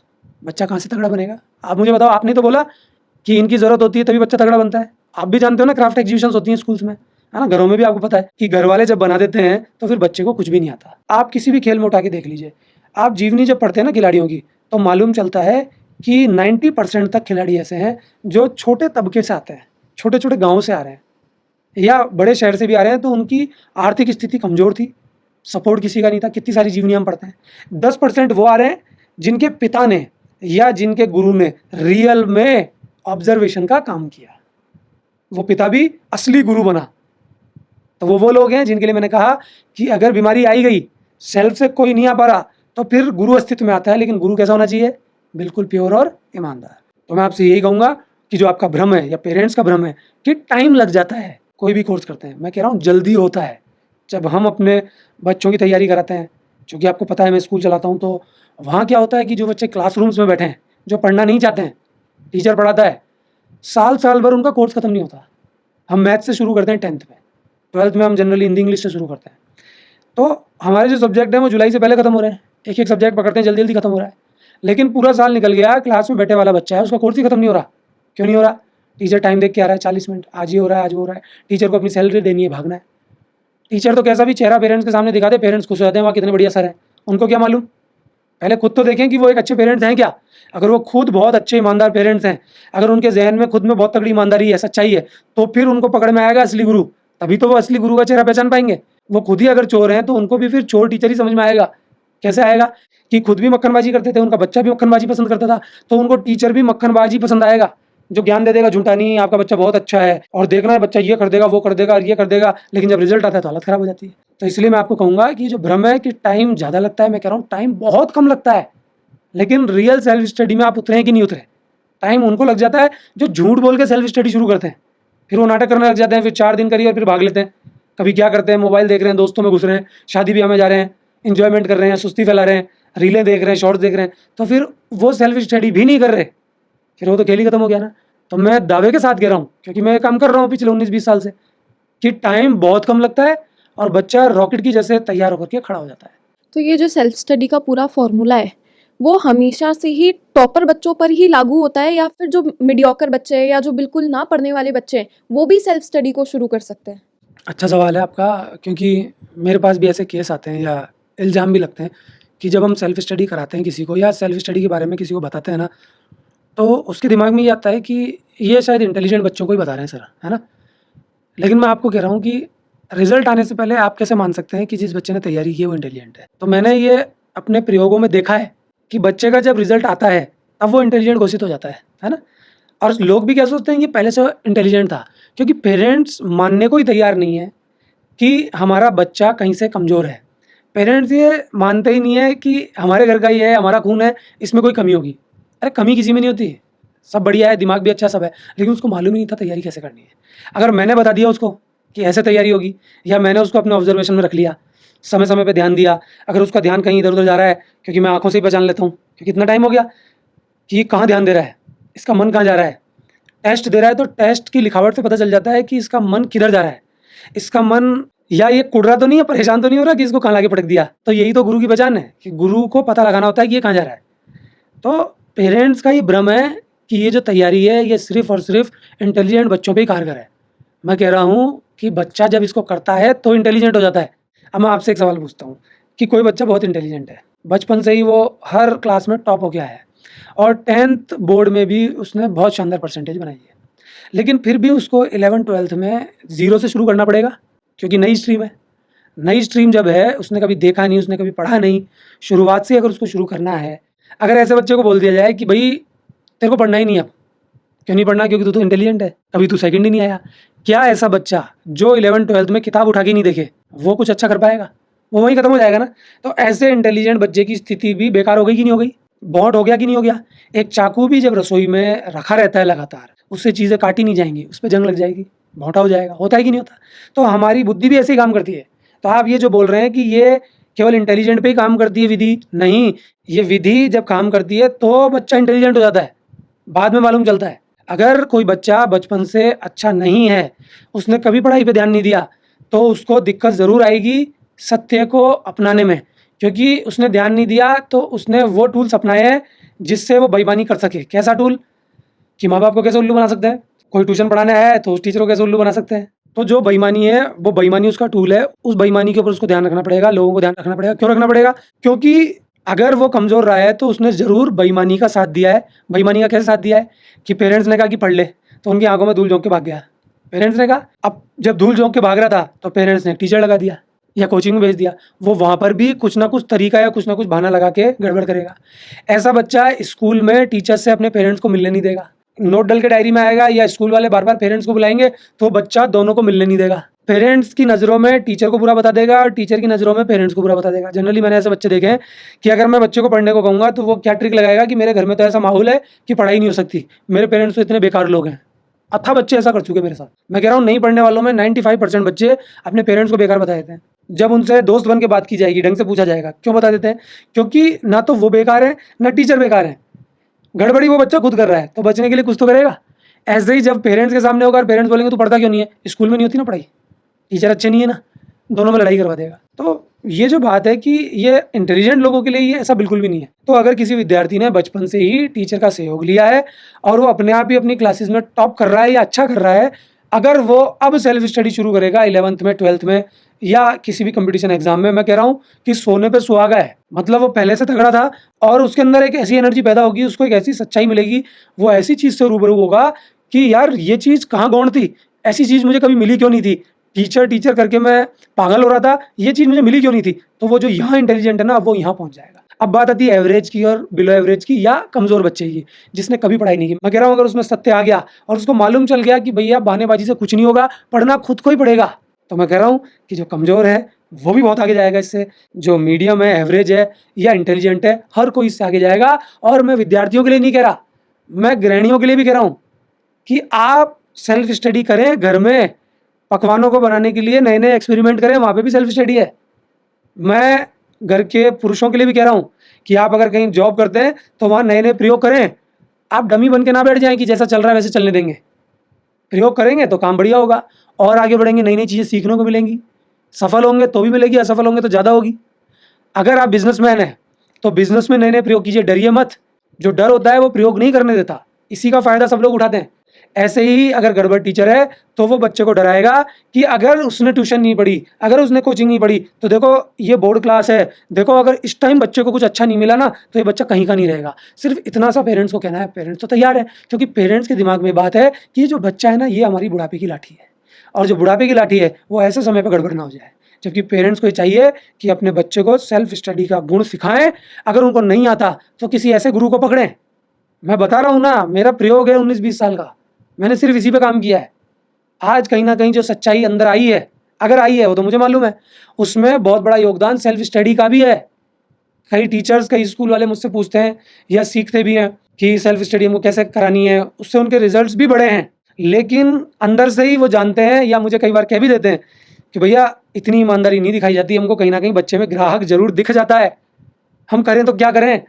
बच्चा कहाँ से तगड़ा बनेगा? आप मुझे बताओ। आपने तो बोला कि इनकी ज़रूरत होती है तभी बच्चा तगड़ा बनता है। आप भी जानते हो ना, क्राफ्ट एग्जीबिशंस होती हैं स्कूल्स में, है ना। घरों में भी आपको पता है कि घर वाले जब बना देते हैं तो फिर बच्चे को कुछ भी नहीं आता। आप किसी भी खेल में उठा के देख लीजिए। आप जीवनी जब पढ़ते हैं ना खिलाड़ियों की, तो मालूम चलता है कि 90% तक खिलाड़ी ऐसे हैं जो छोटे तबके से आते हैं, छोटे छोटे गाँव से आ रहे हैं या बड़े शहर से भी आ रहे हैं, तो उनकी आर्थिक स्थिति कमज़ोर थी, सपोर्ट किसी का नहीं था। कितनी सारी जीवनी हम पढ़ते हैं। 10% वो आ रहे हैं जिनके पिता ने या जिनके गुरु ने रियल में ऑब्जर्वेशन का काम किया, वो पिता भी असली गुरु बना। तो वो लोग हैं जिनके लिए मैंने कहा कि अगर बीमारी आई गई, सेल्फ से कोई नहीं आ पा रहा, तो फिर गुरु अस्तित्व में आता है। लेकिन गुरु कैसा होना चाहिए? बिल्कुल प्योर और ईमानदार। तो मैं आपसे यही कहूँगा कि जो आपका भ्रम है या पेरेंट्स का भ्रम है कि टाइम लग जाता है कोई भी कोर्स करते हैं, मैं कह रहा हूँ जल्दी होता है। जब हम अपने बच्चों की तैयारी कराते हैं, क्योंकि आपको पता है मैं स्कूल चलाता हूँ, तो वहाँ क्या होता है कि जो बच्चे क्लासरूम्स में बैठे हैं, जो पढ़ना नहीं चाहते हैं, टीचर पढ़ाता है, साल भर उनका कोर्स खत्म नहीं होता। हम मैथ से शुरू करते हैं 10th में, 12th में हम जनरली हिंदी इंग्लिश से शुरू करते हैं। तो हमारे जो सब्जेक्ट हैं वो जुलाई से पहले खत्म हो रहे हैं, एक एक सब्जेक्ट पकड़ते हैं, जल्दी जल्दी खत्म हो रहा है। लेकिन पूरा साल निकल गया, क्लास में बैठे वाला बच्चा है, उसका कोर्स ही खत्म नहीं हो रहा। क्यों नहीं हो रहा? टीचर टाइम देख के आ रहा है, 40 मिनट, आज ये हो रहा है, आज वो हो रहा है। टीचर को अपनी सैलरी देनी है, भागना है। टीचर तो कैसा भी चेहरा पेरेंट्स के सामने दिखाते, पेरेंट्स खुश हो जाते हैं, वहाँ कितने बढ़िया सर हैं। उनको क्या मालूम? पहले खुद तो देखें कि वो एक अच्छे पेरेंट्स हैं क्या। अगर वो खुद बहुत अच्छे ईमानदार पेरेंट्स हैं, अगर उनके जहन में खुद में बहुत तगड़ी ईमानदारी है, सच्चाई है, तो फिर उनको पकड़ में आएगा असली गुरु, तभी तो वो असली गुरु का चेहरा पहचान पाएंगे। वो खुद ही अगर चोर हैं तो उनको भी फिर चोर टीचर ही समझ में आएगा। कैसे आएगा? कि खुद भी मक्खनबाजी करते थे, उनका बच्चा भी मक्खनबाजी पसंद करता था, तो उनको टीचर भी मक्खनबाजी पसंद आएगा, जो ज्ञान दे देगा, झूठा नहीं, आपका बच्चा बहुत अच्छा है और देखना है बच्चा ये कर देगा, वो कर देगा और ये कर देगा। लेकिन जब रिजल्ट आता है तो हालत खराब हो जाती है। तो इसलिए मैं आपको कहूँगा कि जो भ्रम है कि टाइम ज़्यादा लगता है, मैं कह रहा हूँ टाइम बहुत कम लगता है। लेकिन रियल सेल्फ स्टडी में आप उतरे कि नहीं उतरे? टाइम उनको लग जाता है जो झूठ बोल के सेल्फ स्टडी शुरू करते हैं, फिर वो नाटक करने लग जाते हैं, फिर 4 दिन करिए और फिर भाग लेते हैं। कभी क्या करते हैं, मोबाइल देख रहे हैं, दोस्तों में घुस रहे हैं, शादी ब्याह में जा रहे हैं, इंजॉयमेंट कर रहे हैं, सुस्ती फैला रहे हैं, रीलें देख रहे हैं, शॉर्ट्स देख रहे हैं, तो फिर वो सेल्फ स्टडी भी नहीं कर रहे, फिर वो तो खेल ही खत्म हो गया ना। तो मैं दावे के साथ कह रहा हूँ, क्योंकि मैं काम कर रहा हूँ पिछले 19-20 साल से, कि टाइम बहुत कम लगता है और बच्चा रॉकेट की जैसे तैयार होकर के खड़ा हो जाता है। तो ये जो सेल्फ स्टडी का पूरा फॉर्मूला है वो हमेशा से ही टॉपर बच्चों पर ही लागू होता है, या फिर जो मीडियोकर बच्चे हैं या जो बिल्कुल ना पढ़ने वाले बच्चे हैं वो भी सेल्फ स्टडी को शुरू कर सकते हैं? अच्छा सवाल है आपका, क्योंकि मेरे पास भी ऐसे केस आते हैं या इल्ज़ाम भी लगते हैं कि जब हम सेल्फ स्टडी कराते हैं किसी को या सेल्फ स्टडी के बारे में किसी को बताते हैं ना, तो उसके दिमाग में ये आता है कि ये शायद इंटेलिजेंट बच्चों को ही बता रहे हैं सर, है ना। लेकिन मैं आपको कह रहा हूँ कि रिजल्ट आने से पहले आप कैसे मान सकते हैं कि जिस बच्चे ने तैयारी की है वो इंटेलिजेंट है? तो मैंने ये अपने प्रयोगों में देखा है कि बच्चे का जब रिजल्ट आता है तब वो इंटेलिजेंट घोषित हो जाता है ना। और लोग भी क्या सोचते हैं कि पहले से इंटेलिजेंट था, क्योंकि पेरेंट्स मानने को ही तैयार नहीं है कि हमारा बच्चा कहीं से कमज़ोर है। पेरेंट्स ये मानते ही नहीं है कि हमारे घर का ही है, हमारा खून है, इसमें कोई कमी होगी। अरे कमी किसी में नहीं होती, सब बढ़िया है, दिमाग भी अच्छा सब है, लेकिन उसको मालूम ही नहीं था तैयारी कैसे करनी है। अगर मैंने बता दिया उसको कि ऐसे तैयारी होगी, या मैंने उसको अपने ऑब्जर्वेशन में रख लिया, समय समय पे ध्यान दिया, अगर उसका ध्यान कहीं इधर उधर जा रहा है, क्योंकि मैं आंखों से ही पहचान लेता हूँ क्योंकि इतना टाइम हो गया कि ये कहाँ ध्यान दे रहा है, इसका मन कहाँ जा रहा है। टेस्ट दे रहा है तो टेस्ट की लिखावट से पता चल जाता है कि इसका मन किधर जा रहा है, इसका मन या ये कुड़ रहा तो नहीं है, परेशान तो नहीं हो रहा कि इसको कहाँ लाके पटक दिया। तो यही तो गुरु की पहचान है कि गुरु को पता लगाना होता है कि ये कहाँ जा रहा है। तो पेरेंट्स का ये भ्रम है कि ये जो तैयारी है ये सिर्फ और सिर्फ इंटेलिजेंट बच्चों पे ही कारगर है। मैं कह रहा हूँ कि बच्चा जब इसको करता है तो इंटेलिजेंट हो जाता है। अब मैं आपसे एक सवाल पूछता हूँ कि कोई बच्चा बहुत इंटेलिजेंट है, बचपन से ही वो हर क्लास में टॉप हो गया है और 10th बोर्ड में भी उसने बहुत शानदार परसेंटेज बनाई है, लेकिन फिर भी उसको 11th-12th में 0 से शुरू करना पड़ेगा, क्योंकि नई स्ट्रीम है। नई स्ट्रीम जब है, उसने कभी देखा नहीं, उसने कभी पढ़ा नहीं, शुरुआत से अगर उसको शुरू करना है, अगर ऐसे बच्चे को बोल दिया जाए कि भाई तेरे को पढ़ना ही नहीं, अब क्यों नहीं पढ़ना, क्योंकि तू तो इंटेलिजेंट है, कभी तू सेकंड ही नहीं आया, क्या ऐसा बच्चा जो 11th-12th में किताब उठा के नहीं देखे वो कुछ अच्छा कर पाएगा? वो वहीं खत्म हो जाएगा ना। तो ऐसे इंटेलिजेंट बच्चे की स्थिति भी बेकार हो गई कि नहीं हो गई, बॉट हो गया कि नहीं हो गया। एक चाकू भी जब रसोई में रखा रहता है लगातार, उससे चीज़ें काटी नहीं जाएंगी, उस पर जंग लग जाएगी, भौंटा हो जाएगा, होता है कि नहीं होता। तो हमारी बुद्धि भी ऐसे ही काम करती है। तो आप ये जो बोल रहे हैं कि ये केवल इंटेलिजेंट पे ही काम करती है विधि, नहीं, ये विधि जब काम करती है तो बच्चा इंटेलिजेंट हो जाता है, बाद में मालूम चलता है। अगर कोई बच्चा बचपन से अच्छा नहीं है, उसने कभी पढ़ाई पे ध्यान नहीं दिया, तो उसको दिक्कत ज़रूर आएगी सत्य को अपनाने में, क्योंकि उसने ध्यान नहीं दिया तो उसने वो टूल्स अपनाए हैं जिससे वो बेईमानी कर सके। कैसा टूल? कि माँ बाप को कैसे उल्लू बना सकते हैं, कोई ट्यूशन पढ़ाने आया है तो उस टीचर को कैसे उल्लू बना सकते हैं। तो जो बेईमानी है वो बेईमानी उसका टूल है, उस बेईमानी के ऊपर उसको ध्यान रखना पड़ेगा, लोगों को ध्यान रखना पड़ेगा। क्यों रखना पड़ेगा? क्योंकि अगर वो कमज़ोर रहा है तो उसने ज़रूर बेईमानी का साथ दिया है। बेईमानी का कैसे साथ दिया है कि पेरेंट्स ने कहा कि पढ़ ले, तो उनकी आंखों में धूल झोंक के भाग गया। पेरेंट्स ने कहा, अब जब धूल झोंक के भाग रहा था तो पेरेंट्स ने टीचर लगा दिया या कोचिंग में भेज दिया। वो वहाँ पर भी कुछ ना कुछ तरीका या कुछ ना कुछ बहाना लगा के गड़बड़ करेगा। ऐसा बच्चा स्कूल में टीचर से अपने पेरेंट्स को मिलने नहीं देगा। नोट डल के डायरी में आएगा या स्कूल वाले बार बार पेरेंट्स को बुलाएंगे तो बच्चा दोनों को मिलने नहीं देगा। पेरेंट्स की नज़रों में टीचर को बुरा बता देगा और टीचर की नज़रों में पेरेंट्स को बुरा बता देगा। जनरली मैंने ऐसे बच्चे देखे हैं कि अगर मैं बच्चे को पढ़ने को कहूँगा तो वो क्या ट्रिक लगाएगा कि मेरे घर में तो ऐसा माहौल है कि पढ़ाई नहीं हो सकती, मेरे पेरेंट्स तो इतने बेकार लोग हैं। अथा बच्चे ऐसा कर चुके मेरे साथ। मैं कह रहा हूँ नहीं पढ़ने वालों में 95% बच्चे अपने पेरेंट्स को बेकार बता देते हैं। जब उनसे दोस्त बन के बात की जाएगी, ढंग से पूछा जाएगा, क्यों बता देते हैं? क्योंकि ना तो वो बेकार है ना टीचर बेकार है, गड़बड़ी वो बच्चा खुद कर रहा है, तो बचने के लिए कुछ तो करेगा। ऐसे ही जब पेरेंट्स के सामने होगा और पेरेंट्स बोलेंगे तू पढ़ता क्यों नहीं है, स्कूल में नहीं होती ना पढ़ाई, टीचर अच्छे नहीं है ना, दोनों में लड़ाई करवा देगा। तो ये जो बात है कि ये इंटेलिजेंट लोगों के लिए ये ऐसा बिल्कुल भी नहीं है। तो अगर किसी विद्यार्थी ने बचपन से ही टीचर का सहयोग लिया है और वो अपने आप ही अपनी क्लासेस में टॉप कर रहा है या अच्छा कर रहा है, अगर वो अब सेल्फ स्टडी शुरू करेगा 11th में, 12th में या किसी भी कंपटीशन एग्जाम में, मैं कह रहा हूँ कि सोने पे सुहागा है। मतलब वो पहले से तगड़ा था और उसके अंदर एक ऐसी एनर्जी पैदा होगी, उसको एक ऐसी सच्चाई मिलेगी, वो ऐसी चीज़ से रूबरू होगा कि यार ये चीज़ कहाँ गौण थी, ऐसी चीज़ मुझे कभी मिली क्यों नहीं थी, टीचर टीचर करके मैं पागल हो रहा था, ये चीज़ मुझे मिली क्यों नहीं थी। तो वो जो यहाँ इंटेलिजेंट है ना, वो यहाँ पहुँच जाएगा। अब बात आती है एवरेज की और बिलो एवरेज की या कमज़ोर बच्चे की, जिसने कभी पढ़ाई नहीं की। मैं कह रहा हूँ अगर उसमें सत्य आ गया और उसको मालूम चल गया कि भैया बहानेबाजी से कुछ नहीं होगा, पढ़ना खुद को ही पड़ेगा, तो मैं कह रहा हूँ कि जो कमज़ोर है वो भी बहुत आगे जाएगा इससे। जो मीडियम है, एवरेज है या इंटेलिजेंट है, हर कोई इससे आगे जाएगा। और मैं विद्यार्थियों के लिए नहीं कह रहा, मैं गृहिणियों के लिए भी कह रहा हूँ कि आप सेल्फ स्टडी करें। घर में पकवानों को बनाने के लिए नए नए एक्सपेरिमेंट करें, वहाँ पे भी सेल्फ स्टडी है। मैं घर के पुरुषों के लिए भी कह रहा हूँ कि आप अगर कहीं जॉब करते हैं तो वहाँ नए नए प्रयोग करें। आप डमी बन के ना बैठ जाएं कि जैसा चल रहा है वैसे चलने देंगे। प्रयोग करेंगे तो काम बढ़िया होगा और आगे बढ़ेंगे, नई नई चीज़ें सीखने को मिलेंगी। सफल होंगे तो भी मिलेगी, असफल होंगे तो ज़्यादा होगी। अगर आप बिजनेसमैन हैं तो बिजनेस में नए नए प्रयोग कीजिए, डरिए मत। जो डर होता है वो प्रयोग नहीं करने देता, इसी का फ़ायदा सब लोग उठाते हैं। ऐसे ही अगर गड़बड़ टीचर है तो वो बच्चे को डराएगा कि अगर उसने ट्यूशन नहीं पढ़ी, अगर उसने कोचिंग नहीं पढ़ी, तो देखो ये बोर्ड क्लास है, देखो अगर इस टाइम बच्चे को कुछ अच्छा नहीं मिला ना तो ये बच्चा कहीं का नहीं रहेगा। सिर्फ इतना सा पेरेंट्स को कहना है, पेरेंट्स तो तैयार है, क्योंकि पेरेंट्स के दिमाग में बात है कि ये जो बच्चा है ना, ये हमारी बुढ़ापे की लाठी है, और जो बुढ़ापे की लाठी है वो ऐसे समय पर गड़बड़ ना हो जाए। जबकि पेरेंट्स को ये चाहिए कि अपने बच्चे को सेल्फ स्टडी का गुण सिखाएं। अगर उनको नहीं आता तो किसी ऐसे गुरु को पकड़ें। मैं बता रहा हूँ ना, मेरा प्रयोग है 19-20 साल का, मैंने सिर्फ इसी पे काम किया है। आज कहीं ना कहीं जो सच्चाई अंदर आई है, अगर आई है वो तो मुझे मालूम है, उसमें बहुत बड़ा योगदान सेल्फ स्टडी का भी है। कई टीचर्स, कई स्कूल वाले मुझसे पूछते हैं या सीखते भी हैं कि सेल्फ स्टडी हमको कैसे करानी है, उससे उनके रिजल्ट्स भी बड़े हैं। लेकिन अंदर से ही वो जानते हैं या मुझे कई बार कह भी देते हैं कि भैया इतनी ईमानदारी नहीं दिखाई जाती, हमको कहीं ना कहीं बच्चे में ग्राहक जरूर दिख जाता है, हम करें तो क्या करें।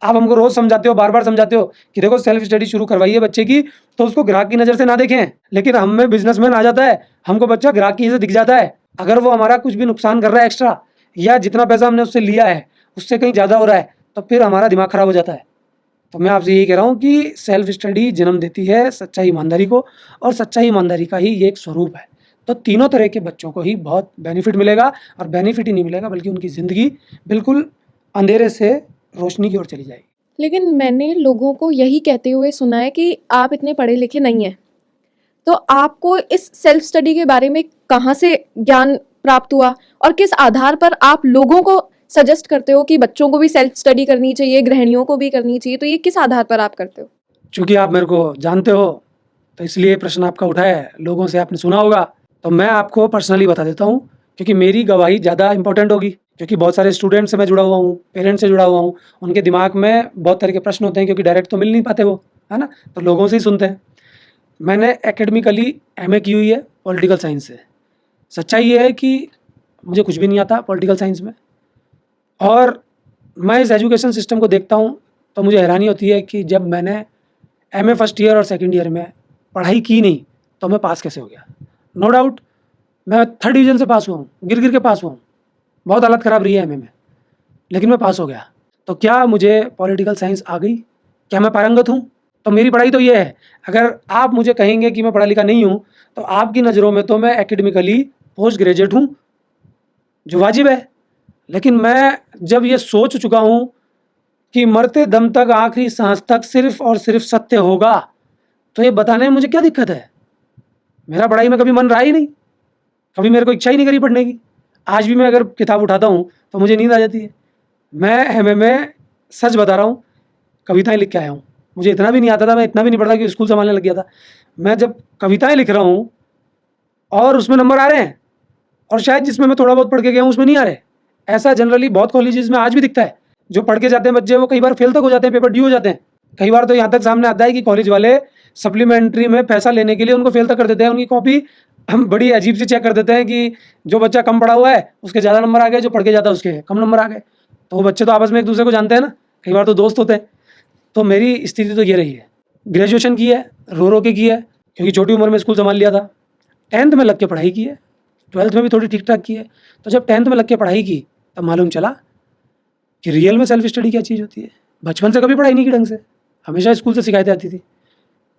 आप हमको रोज समझाते हो, बार बार समझाते हो कि देखो सेल्फ स्टडी शुरू करवाइए बच्चे की, तो उसको ग्राहक की नज़र से ना देखें। लेकिन हम में बिजनेसमैन आ जाता है, हमको बच्चा ग्राहक की से दिख जाता है। अगर वो हमारा कुछ भी नुकसान कर रहा है एक्स्ट्रा, या जितना पैसा हमने उससे लिया है उससे कहीं ज़्यादा हो रहा है, तो फिर हमारा दिमाग खराब हो जाता है। तो मैं आपसे यही कह रहा हूँ कि सेल्फ स्टडी जन्म देती है सच्चाई ईमानदारी को, और सच्चाई ईमानदारी का ही ये एक स्वरूप है। तो तीनों तरह के बच्चों को ही बहुत बेनिफिट मिलेगा, और बेनिफिट ही नहीं मिलेगा बल्कि उनकी ज़िंदगी बिल्कुल अंधेरे से रोशनी की ओर चली जाएगी। लेकिन मैंने लोगों को यही कहते हुए सुना है कि आप इतने पढ़े लिखे नहीं हैं, तो आपको इस सेल्फ स्टडी के बारे में कहाँ से ज्ञान प्राप्त हुआ और किस आधार पर आप लोगों को सजेस्ट करते हो कि बच्चों को भी सेल्फ स्टडी करनी चाहिए, गृहिणियों को भी करनी चाहिए, तो ये किस आधार पर आप करते हो? चूँकि आप मेरे को जानते हो तो इसलिए प्रश्न आपका उठा है, लोगों से आपने सुना होगा, तो मैं आपको पर्सनली बता देता हूँ, क्योंकि मेरी गवाही ज़्यादा इंपॉर्टेंट होगी। क्योंकि बहुत सारे स्टूडेंट से मैं जुड़ा हुआ हूँ, पेरेंट्स से जुड़ा हुआ हूँ, उनके दिमाग में बहुत तरह के प्रश्न होते हैं, क्योंकि डायरेक्ट तो मिल नहीं पाते वो, है ना, तो लोगों से ही सुनते हैं। मैंने एकेडमिकली MA की हुई है पॉलिटिकल साइंस से। सच्चाई ये है कि मुझे कुछ भी नहीं आता पॉलिटिकल साइंस में, और मैं इस एजुकेशन सिस्टम को देखता हूँ तो मुझे हैरानी होती है कि जब मैंने MA फर्स्ट ईयर और सेकेंड ईयर में पढ़ाई की नहीं तो मैं पास कैसे हो गया। नो डाउट मैं 3rd डिवीज़न से पास हुआ हूँ, गिर गिर के पास हुआ हूँ, बहुत हालत ख़राब रही है MA में, लेकिन मैं पास हो गया। तो क्या मुझे पॉलिटिकल साइंस आ गई? क्या मैं पारंगत हूँ? तो मेरी पढ़ाई तो ये है। अगर आप मुझे कहेंगे कि मैं पढ़ा लिखा नहीं हूँ, तो आपकी नज़रों में तो मैं एकेडमिकली पोस्ट ग्रेजुएट हूँ, जो वाजिब है। लेकिन मैं जब ये सोच चुका हूँ कि मरते दम तक, आखिरी सांस तक सिर्फ और सिर्फ सत्य होगा, तो ये बताने में मुझे क्या दिक्कत है? मेरा पढ़ाई में कभी मन रहा ही नहीं, कभी मेरे को इच्छा ही नहीं करी पढ़ने की। आज भी मैं अगर किताब उठाता हूँ तो मुझे नींद आ जाती है। मैं एमए में, सच बता रहा हूँ, कविताएं लिख के आया हूँ। मुझे इतना भी नहीं आता था, मैं इतना भी नहीं पढ़ता कि स्कूल संभालने लग गया था। मैं जब कविताएं लिख रहा हूँ और उसमें नंबर आ रहे हैं, और शायद जिसमें मैं थोड़ा बहुत पढ़ के गया हूँ उसमें नहीं आ रहे। ऐसा जनरली बहुत कॉलेजेस में आज भी दिखता है। जो पढ़ के जाते हैं बच्चे, वो कई बार फेल तक हो जाते हैं, पेपर ड्यू हो जाते हैं। कई बार तो यहाँ तक सामने आता है कि कॉलेज वाले सप्लीमेंट्री में पैसा लेने के लिए उनको फेल तक कर देते हैं। उनकी कॉपी हम बड़ी अजीब सी चेक कर देते हैं कि जो बच्चा कम पढ़ा हुआ है उसके ज़्यादा नंबर आ गए, जो पढ़ के जाता है उसके कम नंबर आ गए। तो वो बच्चे तो आपस में एक दूसरे को जानते हैं ना, कई बार तो दोस्त होते हैं। तो मेरी स्थिति तो ये रही है। ग्रेजुएशन की है, रो के की है, क्योंकि छोटी उम्र में स्कूल संभाल लिया था। 10th में लग के पढ़ाई की है, 12th में भी थोड़ी ठीक ठाक की है। तो जब 10th में लग के पढ़ाई की तब मालूम चला कि रियल में सेल्फ स्टडी क्या चीज़ होती है। बचपन से कभी पढ़ाई नहीं की ढंग से, हमेशा स्कूल से शिकायतें आती थी।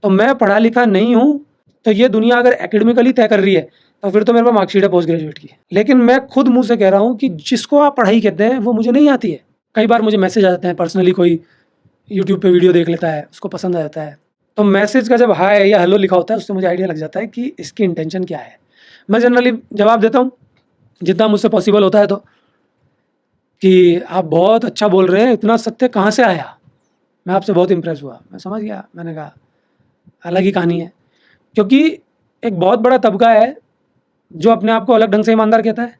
तो मैं पढ़ा लिखा नहीं हूँ, तो ये दुनिया अगर एकेडमिकली तय कर रही है तो फिर तो मेरे पास मार्कशीट है पोस्ट ग्रेजुएट की। लेकिन मैं खुद मुंह से कह रहा हूँ कि जिसको आप पढ़ाई कहते हैं वो मुझे नहीं आती है। कई बार मुझे मैसेज आ जाते हैं पर्सनली, कोई यूट्यूब पे वीडियो देख लेता है, उसको पसंद आ जाता है, तो मैसेज का जब हाय या हेलो लिखा होता है उससे मुझे आइडिया लग जाता है कि इसकी इंटेंशन क्या है। मैं जनरली जवाब देता हूँ जितना मुझसे पॉसिबल होता है, तो कि आप बहुत अच्छा बोल रहे हैं, इतना सत्य कहाँ से आया, मैं आपसे बहुत इम्प्रेस हुआ। मैं समझ गया, मैंने कहा अलग ही कहानी है। क्योंकि एक बहुत बड़ा तबका है जो अपने आप को अलग ढंग से ईमानदार कहता है,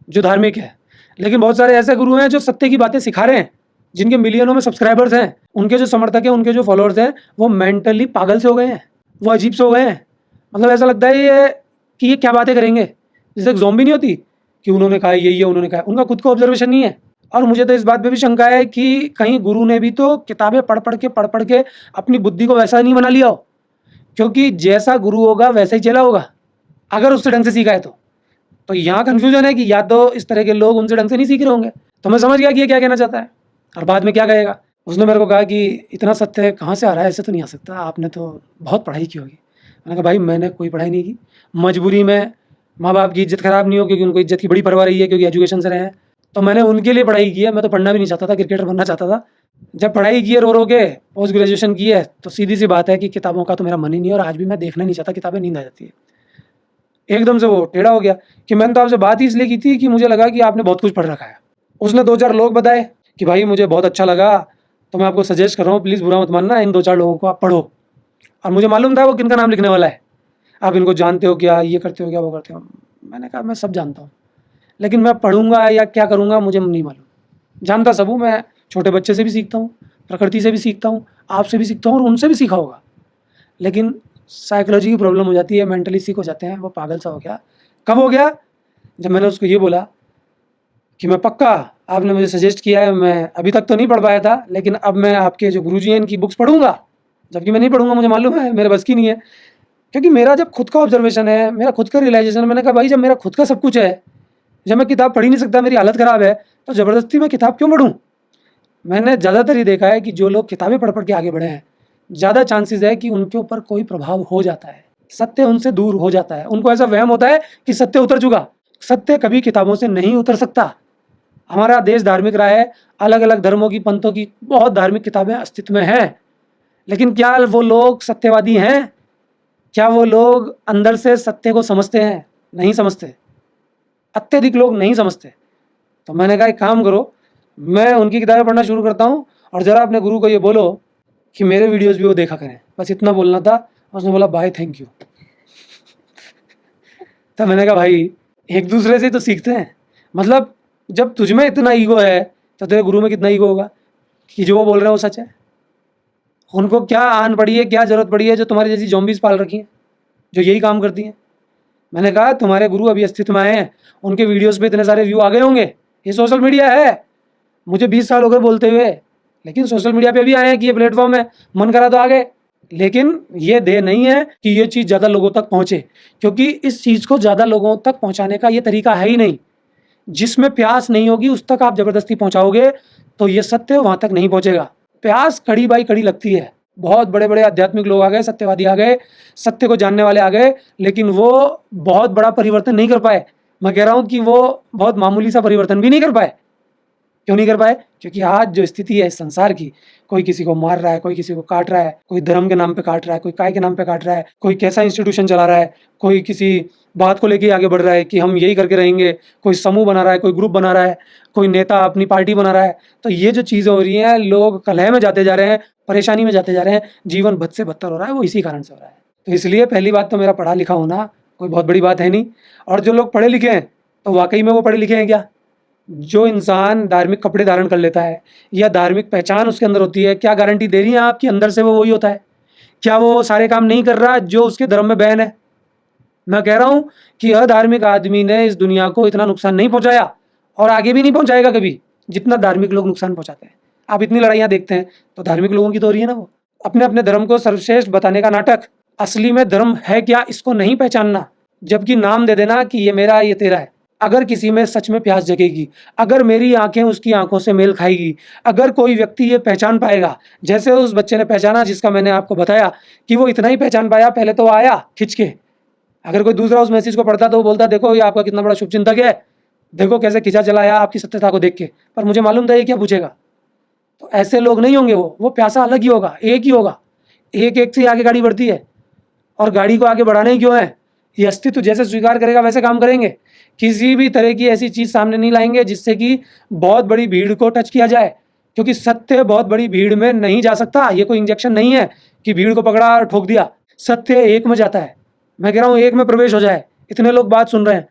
जो धार्मिक है, लेकिन बहुत सारे ऐसे गुरु हैं जो सत्य की बातें सिखा रहे हैं, जिनके मिलियनों में सब्सक्राइबर्स हैं। उनके जो समर्थक हैं, उनके जो फॉलोअर्स हैं, वो मेंटली पागल से हो गए हैं, वो अजीब से हो गए हैं। मतलब ऐसा लगता है ये कि ये क्या बातें करेंगे, जैसे एक ज़ॉम्बी नहीं होती कि उन्होंने कहा यही है, उन्होंने कहा। उनका खुद को ऑब्जर्वेशन नहीं है। और मुझे तो इस बात पे भी शंका है कि कहीं गुरु ने भी तो किताबें पढ़ पढ़ के अपनी बुद्धि को वैसा नहीं बना लिया हो, क्योंकि जैसा गुरु होगा वैसा ही चेला होगा, अगर उससे ढंग से सीखा है तो यहाँ कन्फ्यूजन है कि या तो इस तरह के लोग उनसे ढंग से नहीं सीख रहे होंगे। तो मैं समझ गया कि ये क्या कहना चाहता है और बाद में क्या कहेगा। उसने मेरे को कहा कि इतना सत्य कहाँ से आ रहा है, ऐसे तो नहीं आ सकता, आपने तो बहुत पढ़ाई की होगी। मैंने कहा भाई मैंने कोई पढ़ाई नहीं की, मजबूरी में माँ बाप की इज्जत खराब नहीं हो, क्योंकि उनको इज्जत की बड़ी परवाह रही है, क्योंकि एजुकेशन से रहे हैं, तो मैंने उनके लिए पढ़ाई की है। मैं तो पढ़ना भी नहीं चाहता था, क्रिकेटर बनना चाहता था। जब पढ़ाई की है रो के, पोस्ट ग्रेजुएशन की है, तो सीधी सी बात है कि किताबों का तो मेरा मन ही नहीं है, और आज भी मैं देखना नहीं चाहता किताबें, नींद आ जाती है। एकदम से वो टेढ़ा हो गया कि मैंने तो आपसे बात ही इसलिए की थी कि मुझे लगा कि आपने बहुत कुछ पढ़ रखा है। उसने 2-4 लोग बताए कि भाई मुझे बहुत अच्छा लगा, तो मैं आपको सजेस्ट कर रहा हूँ, प्लीज़ बुरा मत मानना, इन 2-4 लोगों को आप पढ़ो। और मुझे मालूम था वो किनका नाम लिखने वाला है। आप इनको जानते हो क्या, ये करते हो क्या, वो करते हो। मैंने कहा मैं सब जानता हूँ, लेकिन मैं पढ़ूंगा या क्या करूँगा मुझे नहीं मालूम। जानता सब हूँ, मैं छोटे बच्चे से भी सीखता हूँ, प्रकृति से भी सीखता हूँ, आपसे भी सीखता हूँ, और उनसे भी सीखा होगा। लेकिन साइकोलॉजी की प्रॉब्लम हो जाती है, मेंटली सिक हो जाते हैं। वो पागल सा हो गया। कब हो गया? जब मैंने उसको ये बोला कि मैं पक्का, आपने मुझे सजेस्ट किया है, मैं अभी तक तो नहीं पढ़ पाया था, लेकिन अब मैं आपके जो गुरुजी हैं इनकी बुक्स पढ़ूंगा। जबकि मैं नहीं पढ़ूंगा, मुझे मालूम है मेरे बस की नहीं है, क्योंकि मेरा जब खुद का ऑब्जर्वेशन है, मेरा खुद का रियलाइजेशन है। मैंने कहा भाई जब मेरा खुद का सब कुछ है, जब मैं किताब पढ़ ही नहीं सकता, मेरी हालत ख़राब है, तो ज़बरदस्ती मैं किताब क्यों पढ़ूँ? मैंने ज़्यादातर ये देखा है कि जो लोग किताबें पढ़ के आगे बढ़े हैं, ज़्यादा चांसेस है कि उनके ऊपर कोई प्रभाव हो जाता है, सत्य उनसे दूर हो जाता है। उनको ऐसा वहम होता है कि सत्य उतर चुका। सत्य कभी किताबों से नहीं उतर सकता। हमारा देश धार्मिक रहा है, अलग अलग धर्मों की, पंथों की बहुत धार्मिक किताबें अस्तित्व में हैं, लेकिन क्या वो लोग सत्यवादी हैं? क्या वो लोग अंदर से सत्य को समझते हैं? नहीं समझते। अत्यधिक लोग नहीं समझते। तो मैंने कहा एक काम करो, मैं उनकी किताबें पढ़ना शुरू करता हूँ, और ज़रा अपने गुरु को ये बोलो कि मेरे वीडियोस भी वो देखा करें। बस इतना बोलना था। उसने बोला बाय, थैंक यू। तो मैंने कहा भाई एक दूसरे से तो सीखते हैं। मतलब जब तुझ में इतना ईगो है तो तेरे गुरु में कितना ईगो होगा कि जो वो बोल रहे हैं वो सच है। उनको क्या आन पड़ी है, क्या ज़रूरत पड़ी है जो तुम्हारी जैसी ज़ॉम्बीज़ पाल रखी हैं, जो यही काम करती हैं। मैंने कहा तुम्हारे गुरु अभी अस्तित्व में आए हैं, उनके वीडियोस पे इतने सारे व्यू आ गए होंगे। ये सोशल मीडिया है, मुझे 20 साल हो गए बोलते हुए, लेकिन सोशल मीडिया पे भी आए हैं कि ये प्लेटफॉर्म है, मन करा तो आ गए। लेकिन ये देह नहीं है कि ये चीज़ ज़्यादा लोगों तक पहुँचे, क्योंकि इस चीज़ को ज़्यादा लोगों तक पहुँचाने का ये तरीका है ही नहीं। जिसमें प्यास नहीं होगी उस तक आप ज़बरदस्ती पहुँचाओगे तो ये सत्य वहाँ तक नहीं पहुँचेगा। प्यास कड़ी बाई कड़ी लगती है। बहुत बड़े बड़े आध्यात्मिक लोग आ गए, सत्यवादी आ गए, सत्य को जानने वाले आ गए, लेकिन वो बहुत बड़ा परिवर्तन नहीं कर पाए। मैं कह रहा हूँ कि वो बहुत मामूली सा परिवर्तन भी नहीं कर पाए। क्यों नहीं कर पाए? क्योंकि आज जो स्थिति है इस संसार की, कोई किसी को मार रहा है, कोई किसी को काट रहा है, कोई धर्म के नाम पे काट रहा है, कोई काय के नाम पे काट रहा है, कोई कैसा इंस्टीट्यूशन चला रहा है, कोई किसी बात को लेके आगे बढ़ रहा है कि हम यही करके रहेंगे, कोई समूह बना रहा है, कोई ग्रुप बना रहा है, कोई नेता अपनी पार्टी बना रहा है। तो ये जो चीज़ें हो रही हैं, लोग कलह में जाते जा रहे हैं, परेशानी में जाते जा रहे हैं, जीवन बद से बदतर हो रहा है, वो इसी कारण से हो रहा है। तो इसलिए पहली बात तो मेरा पढ़ा लिखा होना कोई बहुत बड़ी बात है नहीं। और जो लोग पढ़े लिखे हैं तो वाकई में वो पढ़े लिखे हैं क्या? जो इंसान धार्मिक कपड़े धारण कर लेता है या धार्मिक पहचान उसके अंदर होती है, क्या गारंटी दे रही है आपकी अंदर से वो वही होता है? क्या वो सारे काम नहीं कर रहा जो उसके धर्म में बैन है? मैं कह रहा हूं कि अधार्मिक आदमी ने इस दुनिया को इतना नुकसान नहीं पहुंचाया और आगे भी नहीं पहुंचाएगा कभी, जितना धार्मिक लोग नुकसान पहुंचाते हैं। आप इतनी लड़ाइयां देखते हैं तो धार्मिक लोगों की तो हो रही है ना। वो अपने अपने धर्म को सर्वश्रेष्ठ बताने का नाटक, असली में धर्म है क्या इसको नहीं पहचानना, जबकि नाम दे देना कि ये मेरा ये तेरा है। अगर किसी में सच में प्यास जगेगी, अगर मेरी आंखें उसकी आंखों से मेल खाएगी, अगर कोई व्यक्ति ये पहचान पाएगा जैसे उस बच्चे ने पहचाना, जिसका मैंने आपको बताया कि वो इतना ही पहचान पाया, पहले तो वो आया खिंच के। अगर कोई दूसरा उस मैसेज को पढ़ता तो वो बोलता देखो ये आपका कितना बड़ा शुभचिंतक है, देखो कैसे खिंचा चला आया आपकी सत्यता को देख के, पर मुझे मालूम था ये क्या पूछेगा। तो ऐसे लोग नहीं होंगे, वो प्यासा अलग ही होगा, एक ही होगा। एक एक से आगे गाड़ी बढ़ती है, और गाड़ी को आगे बढ़ाना ही क्यों है? ये अस्तित्व जैसे स्वीकार करेगा वैसे काम करेंगे। किसी भी तरह की ऐसी चीज सामने नहीं लाएंगे जिससे कि बहुत बड़ी भीड़ को टच किया जाए, क्योंकि सत्य बहुत बड़ी भीड़ में नहीं जा सकता। ये कोई इंजेक्शन नहीं है कि भीड़ को पकड़ा और ठोक दिया। सत्य एक में जाता है। मैं कह रहा हूँ एक में प्रवेश हो जाए। इतने लोग बात सुन रहे हैं,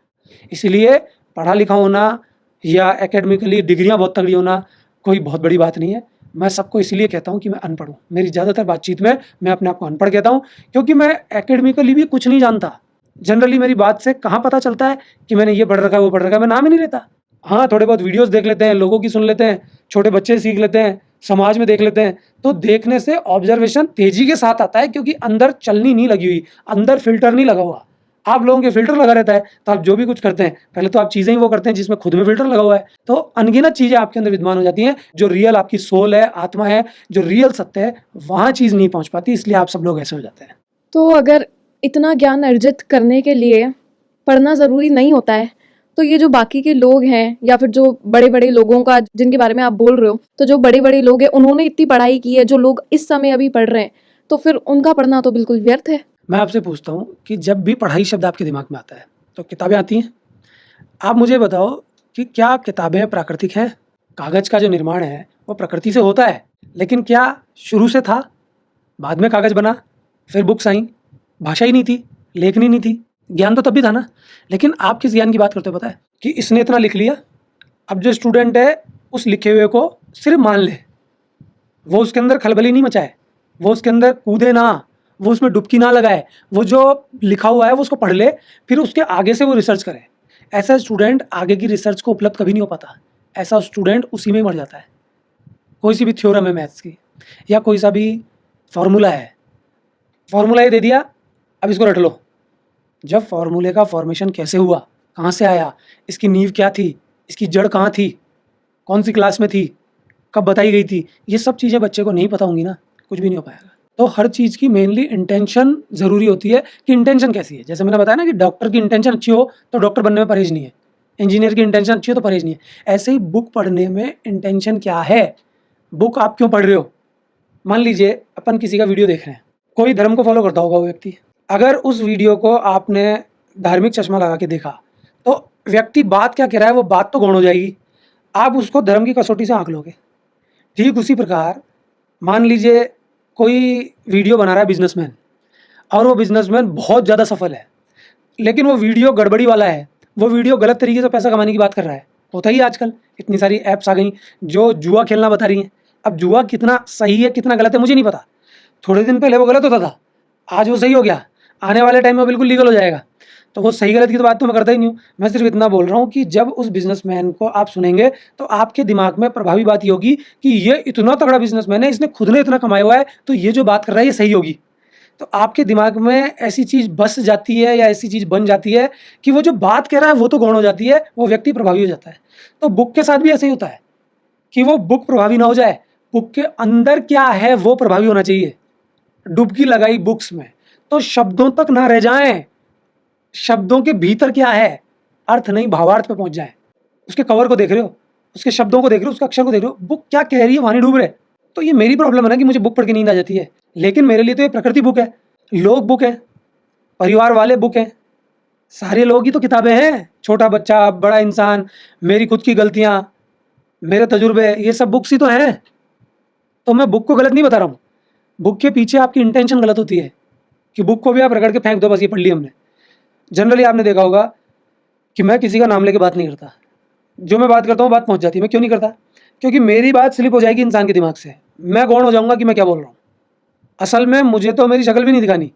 इसलिए पढ़ा लिखा होना या एकेडमिकली डिग्रियां बहुत तगड़ी होना कोई बहुत बड़ी बात नहीं है। मैं सबको इसलिए कहता हूँ कि मैं अनपढ़ हूँ। मेरी ज़्यादातर बातचीत में मैं अपने आप को अनपढ़ कहता हूँ, क्योंकि मैं एकेडमिकली भी कुछ नहीं जानता। जनरली मेरी बात से कहाँ पता चलता है कि मैंने ये पढ़ रखा है वो पढ़ रखा है, मैं नाम ही नहीं लेता। हाँ, थोड़े बहुत वीडियोस देख लेते हैं, लोगों की सुन लेते हैं, छोटे बच्चे सीख लेते हैं, समाज में देख लेते हैं। तो देखने से ऑब्जर्वेशन तेजी के साथ आता है, क्योंकि अंदर चलनी नहीं लगी हुई, अंदर फिल्टर नहीं लगा हुआ। आप लोगों के फिल्टर लगा रहता है, तो आप जो भी कुछ करते हैं पहले तो आप चीज़ें ही वो करते हैं जिसमें खुद में फिल्टर लगा हुआ है। तो अनगिनत चीज़ें आपके अंदर विद्यमान हो जाती हैं। जो रियल आपकी सोल है, आत्मा है, जो रियल सत्य है, वहाँ चीज़ नहीं पहुँच पाती, इसलिए आप सब लोग ऐसे हो जाते हैं। तो अगर इतना ज्ञान अर्जित करने के लिए पढ़ना ज़रूरी नहीं होता है, तो ये जो बाकी के लोग हैं या फिर जो बड़े बड़े लोगों का जिनके बारे में आप बोल रहे हो, तो जो बड़े बड़े लोग हैं उन्होंने इतनी पढ़ाई की है, जो लोग इस समय अभी पढ़ रहे हैं, तो फिर उनका पढ़ना तो बिल्कुल व्यर्थ है। मैं आपसे पूछता हूँ कि जब भी पढ़ाई शब्द आपके दिमाग में आता है तो किताबें आती हैं। आप मुझे बताओ कि क्या किताबें प्राकृतिक हैं? कागज़ का जो निर्माण है वो प्रकृति से होता है, लेकिन क्या शुरू से था? बाद में कागज़ बना, फिर बुक्स आई, भाषा ही नहीं थी, लेखनी नहीं थी, ज्ञान तो तब भी था ना। लेकिन आप किस ज्ञान की बात करते हो पता है? कि इसने इतना लिख लिया, अब जो स्टूडेंट है उस लिखे हुए को सिर्फ मान ले, वो उसके अंदर खलबली नहीं मचाए, वो उसके अंदर कूदे ना, वो उसमें डुबकी ना लगाए, वो जो लिखा हुआ है वो उसको पढ़ ले, फिर उसके आगे से वो रिसर्च करे। ऐसा स्टूडेंट आगे की रिसर्च को उपलब्ध कभी नहीं हो पाता। ऐसा स्टूडेंट उसी में ही मर जाता है। कोई सी भी थ्योरम है मैथ्स की या कोई सा भी फॉर्मूला है, फॉर्मूला ये दे दिया, अब इसको रट लो। जब फॉर्मूले का फॉर्मेशन कैसे हुआ, कहाँ से आया, इसकी नींव क्या थी, इसकी जड़ कहाँ थी, कौन सी क्लास में थी, कब बताई गई थी, ये सब चीज़ें बच्चे को नहीं पता होंगी ना, कुछ भी नहीं हो पाएगा। तो हर चीज़ की मेनली इंटेंशन ज़रूरी होती है कि इंटेंशन कैसी है। जैसे मैंने बताया ना कि डॉक्टर की इंटेंशन अच्छी हो तो डॉक्टर बनने में परहेज नहीं है, इंजीनियर की इंटेंशन अच्छी हो तो परहेज नहीं है। ऐसे ही बुक पढ़ने में इंटेंशन क्या है, बुक आप क्यों पढ़ रहे हो। मान लीजिए अपन किसी का वीडियो देख रहे हैं, कोई धर्म को फॉलो करता होगा वो व्यक्ति, अगर उस वीडियो को आपने धार्मिक चश्मा लगा के देखा तो व्यक्ति बात क्या कह रहा है वो बात तो गौण हो जाएगी, आप उसको धर्म की कसौटी से आंक लोगे। ठीक उसी प्रकार मान लीजिए कोई वीडियो बना रहा है बिजनेसमैन, और वो बिजनेसमैन बहुत ज़्यादा सफल है, लेकिन वो वीडियो गड़बड़ी वाला है, वो वीडियो गलत तरीके से पैसा कमाने की बात कर रहा है। होता ही आजकल इतनी सारी ऐप्स आ गई जो जुआ खेलना बता रही हैं। अब जुआ कितना सही है कितना गलत है मुझे नहीं पता, थोड़े दिन पहले वो गलत होता था, आज वो सही हो गया, आने वाले टाइम में बिल्कुल लीगल हो जाएगा। तो वो सही गलत की तो बात तो मैं करता ही नहीं हूँ। मैं सिर्फ इतना बोल रहा हूँ कि जब उस बिजनेसमैन को आप सुनेंगे तो आपके दिमाग में प्रभावी बात ये होगी कि ये इतना तगड़ा बिजनेसमैन है, इसने खुद ने इतना कमाया हुआ है, तो ये जो बात कर रहा है ये सही होगी। तो आपके दिमाग में ऐसी चीज़ बस जाती है या ऐसी चीज़ बन जाती है कि वो जो बात कह रहा है वो तो गौण हो जाती है, वो व्यक्ति प्रभावी हो जाता है। तो बुक के साथ भी ऐसे ही होता है कि वो बुक प्रभावी ना हो जाए, बुक के अंदर क्या है वो प्रभावी होना चाहिए। डुबकी लगाई बुक्स में तो शब्दों तक ना रह जाएं, शब्दों के भीतर क्या है अर्थ नहीं भावार्थ पे पहुंच जाए। उसके कवर को देख रहे हो, उसके शब्दों को देख रहे हो, उसके अक्षर को देख रहे हो, बुक क्या कह रही है वहां नहीं डूब रहे। तो ये मेरी प्रॉब्लम है ना कि मुझे बुक पढ़ के नींद आ जाती है, लेकिन मेरे लिए तो ये प्रकृति बुक है, लोग बुक है, परिवार वाले बुक हैं, सारे लोग ही तो किताबें हैं। छोटा बच्चा, बड़ा इंसान, मेरी खुद की गलतियां, मेरे तजुर्बे, ये सब बुक्स ही तो हैं। तो मैं बुक को गलत नहीं बता रहा हूँ, बुक के पीछे आपकी इंटेंशन गलत होती है कि बुक को भी आप रगड़ के फेंक दो, बस ये पढ़ ली हमने। जनरली आपने देखा होगा कि मैं किसी का नाम लेके बात नहीं करता, जो मैं बात करता हूँ बात पहुँच जाती है। मैं क्यों नहीं करता? क्योंकि मेरी बात स्लिप हो जाएगी इंसान के दिमाग से, मैं गौण हो जाऊँगा कि मैं क्या बोल रहा हूँ। असल में मुझे तो मेरी शक्ल भी नहीं दिखानी,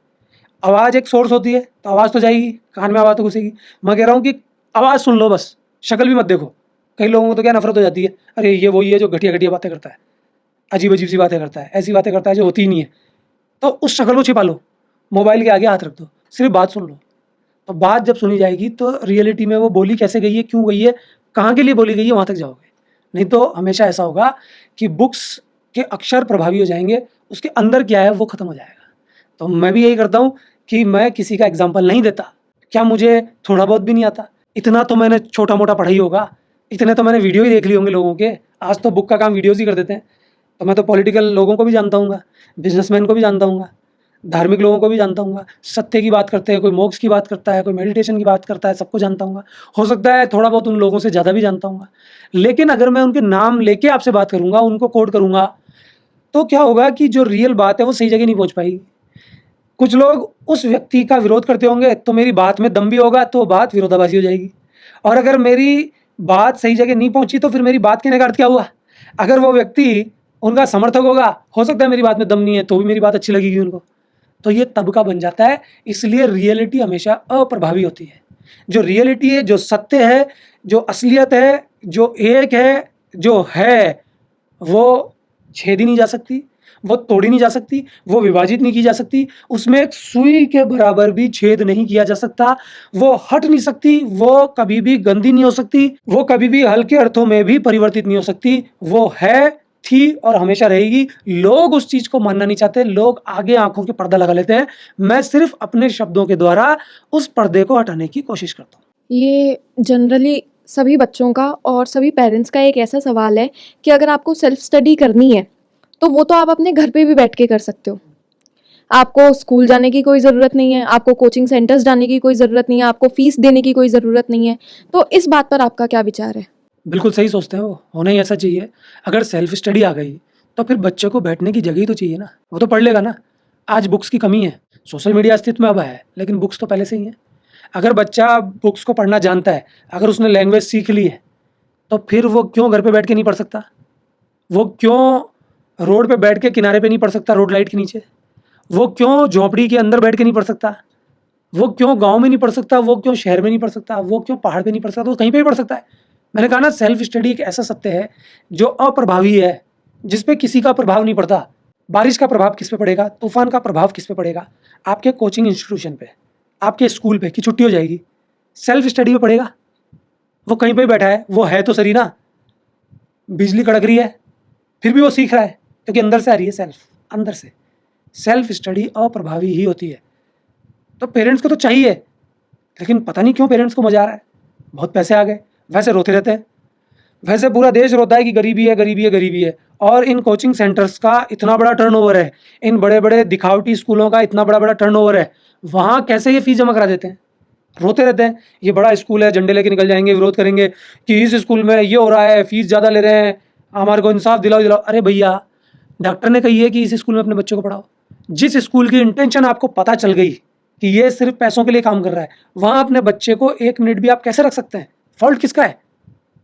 आवाज़ एक सोर्स होती है, तो आवाज़ तो जाएगी, कान में आवाज़ तो घुसेगी। मैं कह रहा हूँ कि आवाज़ सुन लो बस, शक्ल भी मत देखो। कई लोगों को तो क्या नफरत हो जाती है, अरे ये वही है जो घटिया घटिया बातें करता है, अजीब अजीब सी बातें करता है, ऐसी बातें करता है जो होती ही नहीं है। तो उस शक्ल को छिपा लो, मोबाइल के आगे हाथ रख दो, सिर्फ बात सुन लो। तो बात जब सुनी जाएगी तो रियलिटी में वो बोली कैसे गई है, क्यों गई है, कहाँ के लिए बोली गई है, वहाँ तक जाओगे। नहीं तो हमेशा ऐसा होगा कि बुक्स के अक्षर प्रभावी हो जाएंगे, उसके अंदर क्या है वो खत्म हो जाएगा। तो मैं भी यही करता हूँ कि मैं किसी का एग्जाम्पल नहीं देता। क्या मुझे थोड़ा बहुत भी नहीं आता? इतना तो मैंने छोटा मोटा पढ़ा ही होगा, इतने तो मैंने वीडियो ही देख लिए होंगे लोगों के। आज तो बुक का काम वीडियोज़ ही कर देते हैं। तो मैं तो पॉलिटिकल लोगों को भी जानता हूँ, बिजनेसमैन को भी जानता हूँ, धार्मिक लोगों को भी जानता हूँ। सत्य की बात करते हैं, कोई मोक्ष की बात करता है, कोई मेडिटेशन की बात करता है, सबको जानता हूँ। हो सकता है थोड़ा बहुत उन लोगों से ज़्यादा भी जानता हूँ, लेकिन अगर मैं उनके नाम लेके आपसे बात करूँगा, उनको कोट करूँगा, तो क्या होगा कि जो रियल बात है वो सही जगह नहीं पहुँच पाएगी। कुछ लोग उस व्यक्ति का विरोध करते होंगे, तो मेरी बात में दम भी होगा, तो बात विरोधाभासी हो जाएगी। और अगर मेरी बात सही जगह नहीं पहुंची, तो फिर मेरी बात कहने का अर्थ क्या हुआ? अगर वो व्यक्ति उनका समर्थक होगा, हो सकता है मेरी बात में दम नहीं है, तो भी मेरी बात अच्छी लगेगी उनको। तो ये तब का बन जाता है। इसलिए रियलिटी हमेशा अप्रभावी होती है। जो रियलिटी है, जो सत्य है, जो असलियत है, जो एक है, जो है, वो छेदी नहीं जा सकती, वो तोड़ी नहीं जा सकती, वो विभाजित नहीं की जा सकती, उसमें एक सुई के बराबर भी छेद नहीं किया जा सकता, वो हट नहीं सकती, वो कभी भी गंदी नहीं हो सकती, वो कभी भी हल्के अर्थों में भी परिवर्तित नहीं हो सकती। वो है, थी और हमेशा रहेगी। लोग उस चीज को मानना नहीं चाहते, लोग आगे आंखों के पर्दा लगा लेते हैं। मैं सिर्फ अपने शब्दों के द्वारा उस पर्दे को हटाने की कोशिश करता हूँ। ये जनरली सभी बच्चों का और सभी पेरेंट्स का एक ऐसा सवाल है कि अगर आपको सेल्फ स्टडी करनी है तो वो तो आप अपने घर पे भी बैठ के कर सकते हो। आपको स्कूल जाने की कोई ज़रूरत नहीं है, आपको कोचिंग सेंटर्स जाने की कोई ज़रूरत नहीं है, आपको फीस देने की कोई ज़रूरत नहीं है। तो इस बात पर आपका क्या विचार है? बिल्कुल सही सोचते हैं, वो होना ही ऐसा चाहिए। अगर सेल्फ स्टडी आ गई तो फिर बच्चे को बैठने की जगह ही तो चाहिए ना, वो तो पढ़ लेगा ना। आज बुक्स की कमी है, सोशल मीडिया अस्तित्व में अब है, लेकिन बुक्स तो पहले से ही है। अगर बच्चा बुक्स को पढ़ना जानता है, अगर उसने लैंग्वेज सीख ली है, तो फिर वो क्यों घर पे बैठ के नहीं पढ़ सकता? वो क्यों रोड पे बैठ के किनारे पे नहीं पढ़ सकता, रोड लाइट के नीचे? वो क्यों झोपड़ी के अंदर बैठ के नहीं पढ़ सकता? वो क्यों गांव में नहीं पढ़ सकता? वो क्यों शहर में नहीं पढ़ सकता? वो क्यों पहाड़ पे नहीं पढ़ सकता? तो कहीं पे भी पढ़ सकता है। मैंने कहा ना, सेल्फ स्टडी एक ऐसा सत्य है जो अप्रभावी है, जिस पे किसी का प्रभाव नहीं पड़ता। बारिश का प्रभाव किस पे पड़ेगा? तूफान का प्रभाव किस पे पड़ेगा? आपके कोचिंग इंस्टीट्यूशन पे, आपके स्कूल पे, की छुट्टी हो जाएगी, सेल्फ स्टडी पे पड़ेगा। वो कहीं पे भी बैठा है, वो है तो सही ना। बिजली कड़क रही है, फिर भी वो सीख रहा है, क्योंकि अंदर से आ रही है, सेल्फ, अंदर से। सेल्फ स्टडी अप्रभावी ही होती है। तो पेरेंट्स को तो चाहिए, लेकिन पता नहीं क्यों पेरेंट्स को मजा आ रहा है। बहुत पैसे आ गए, वैसे रोते रहते हैं, वैसे पूरा देश रोता है कि गरीबी है, गरीबी है, गरीबी है। और इन कोचिंग सेंटर्स का इतना बड़ा टर्नओवर है, इन बड़े बड़े दिखावटी स्कूलों का इतना बड़ा बड़ा टर्नओवर है, वहाँ कैसे ये फीस जमा करा देते हैं? रोते रहते हैं, ये बड़ा स्कूल है, झंडे लेके निकल जाएंगे, विरोध करेंगे कि इस स्कूल में ये हो रहा है, फीस ज़्यादा ले रहे हैं, हमारे को इंसाफ दिलाओ दिलाओ। अरे भैया, डॉक्टर ने कही है कि इस स्कूल में अपने बच्चों को पढ़ाओ। जिस स्कूल की इंटेंशन आपको पता चल गई कि ये सिर्फ पैसों के लिए काम कर रहा है, वहाँ अपने बच्चे को 1 मिनट भी आप कैसे रख सकते हैं? फॉल्ट किसका है?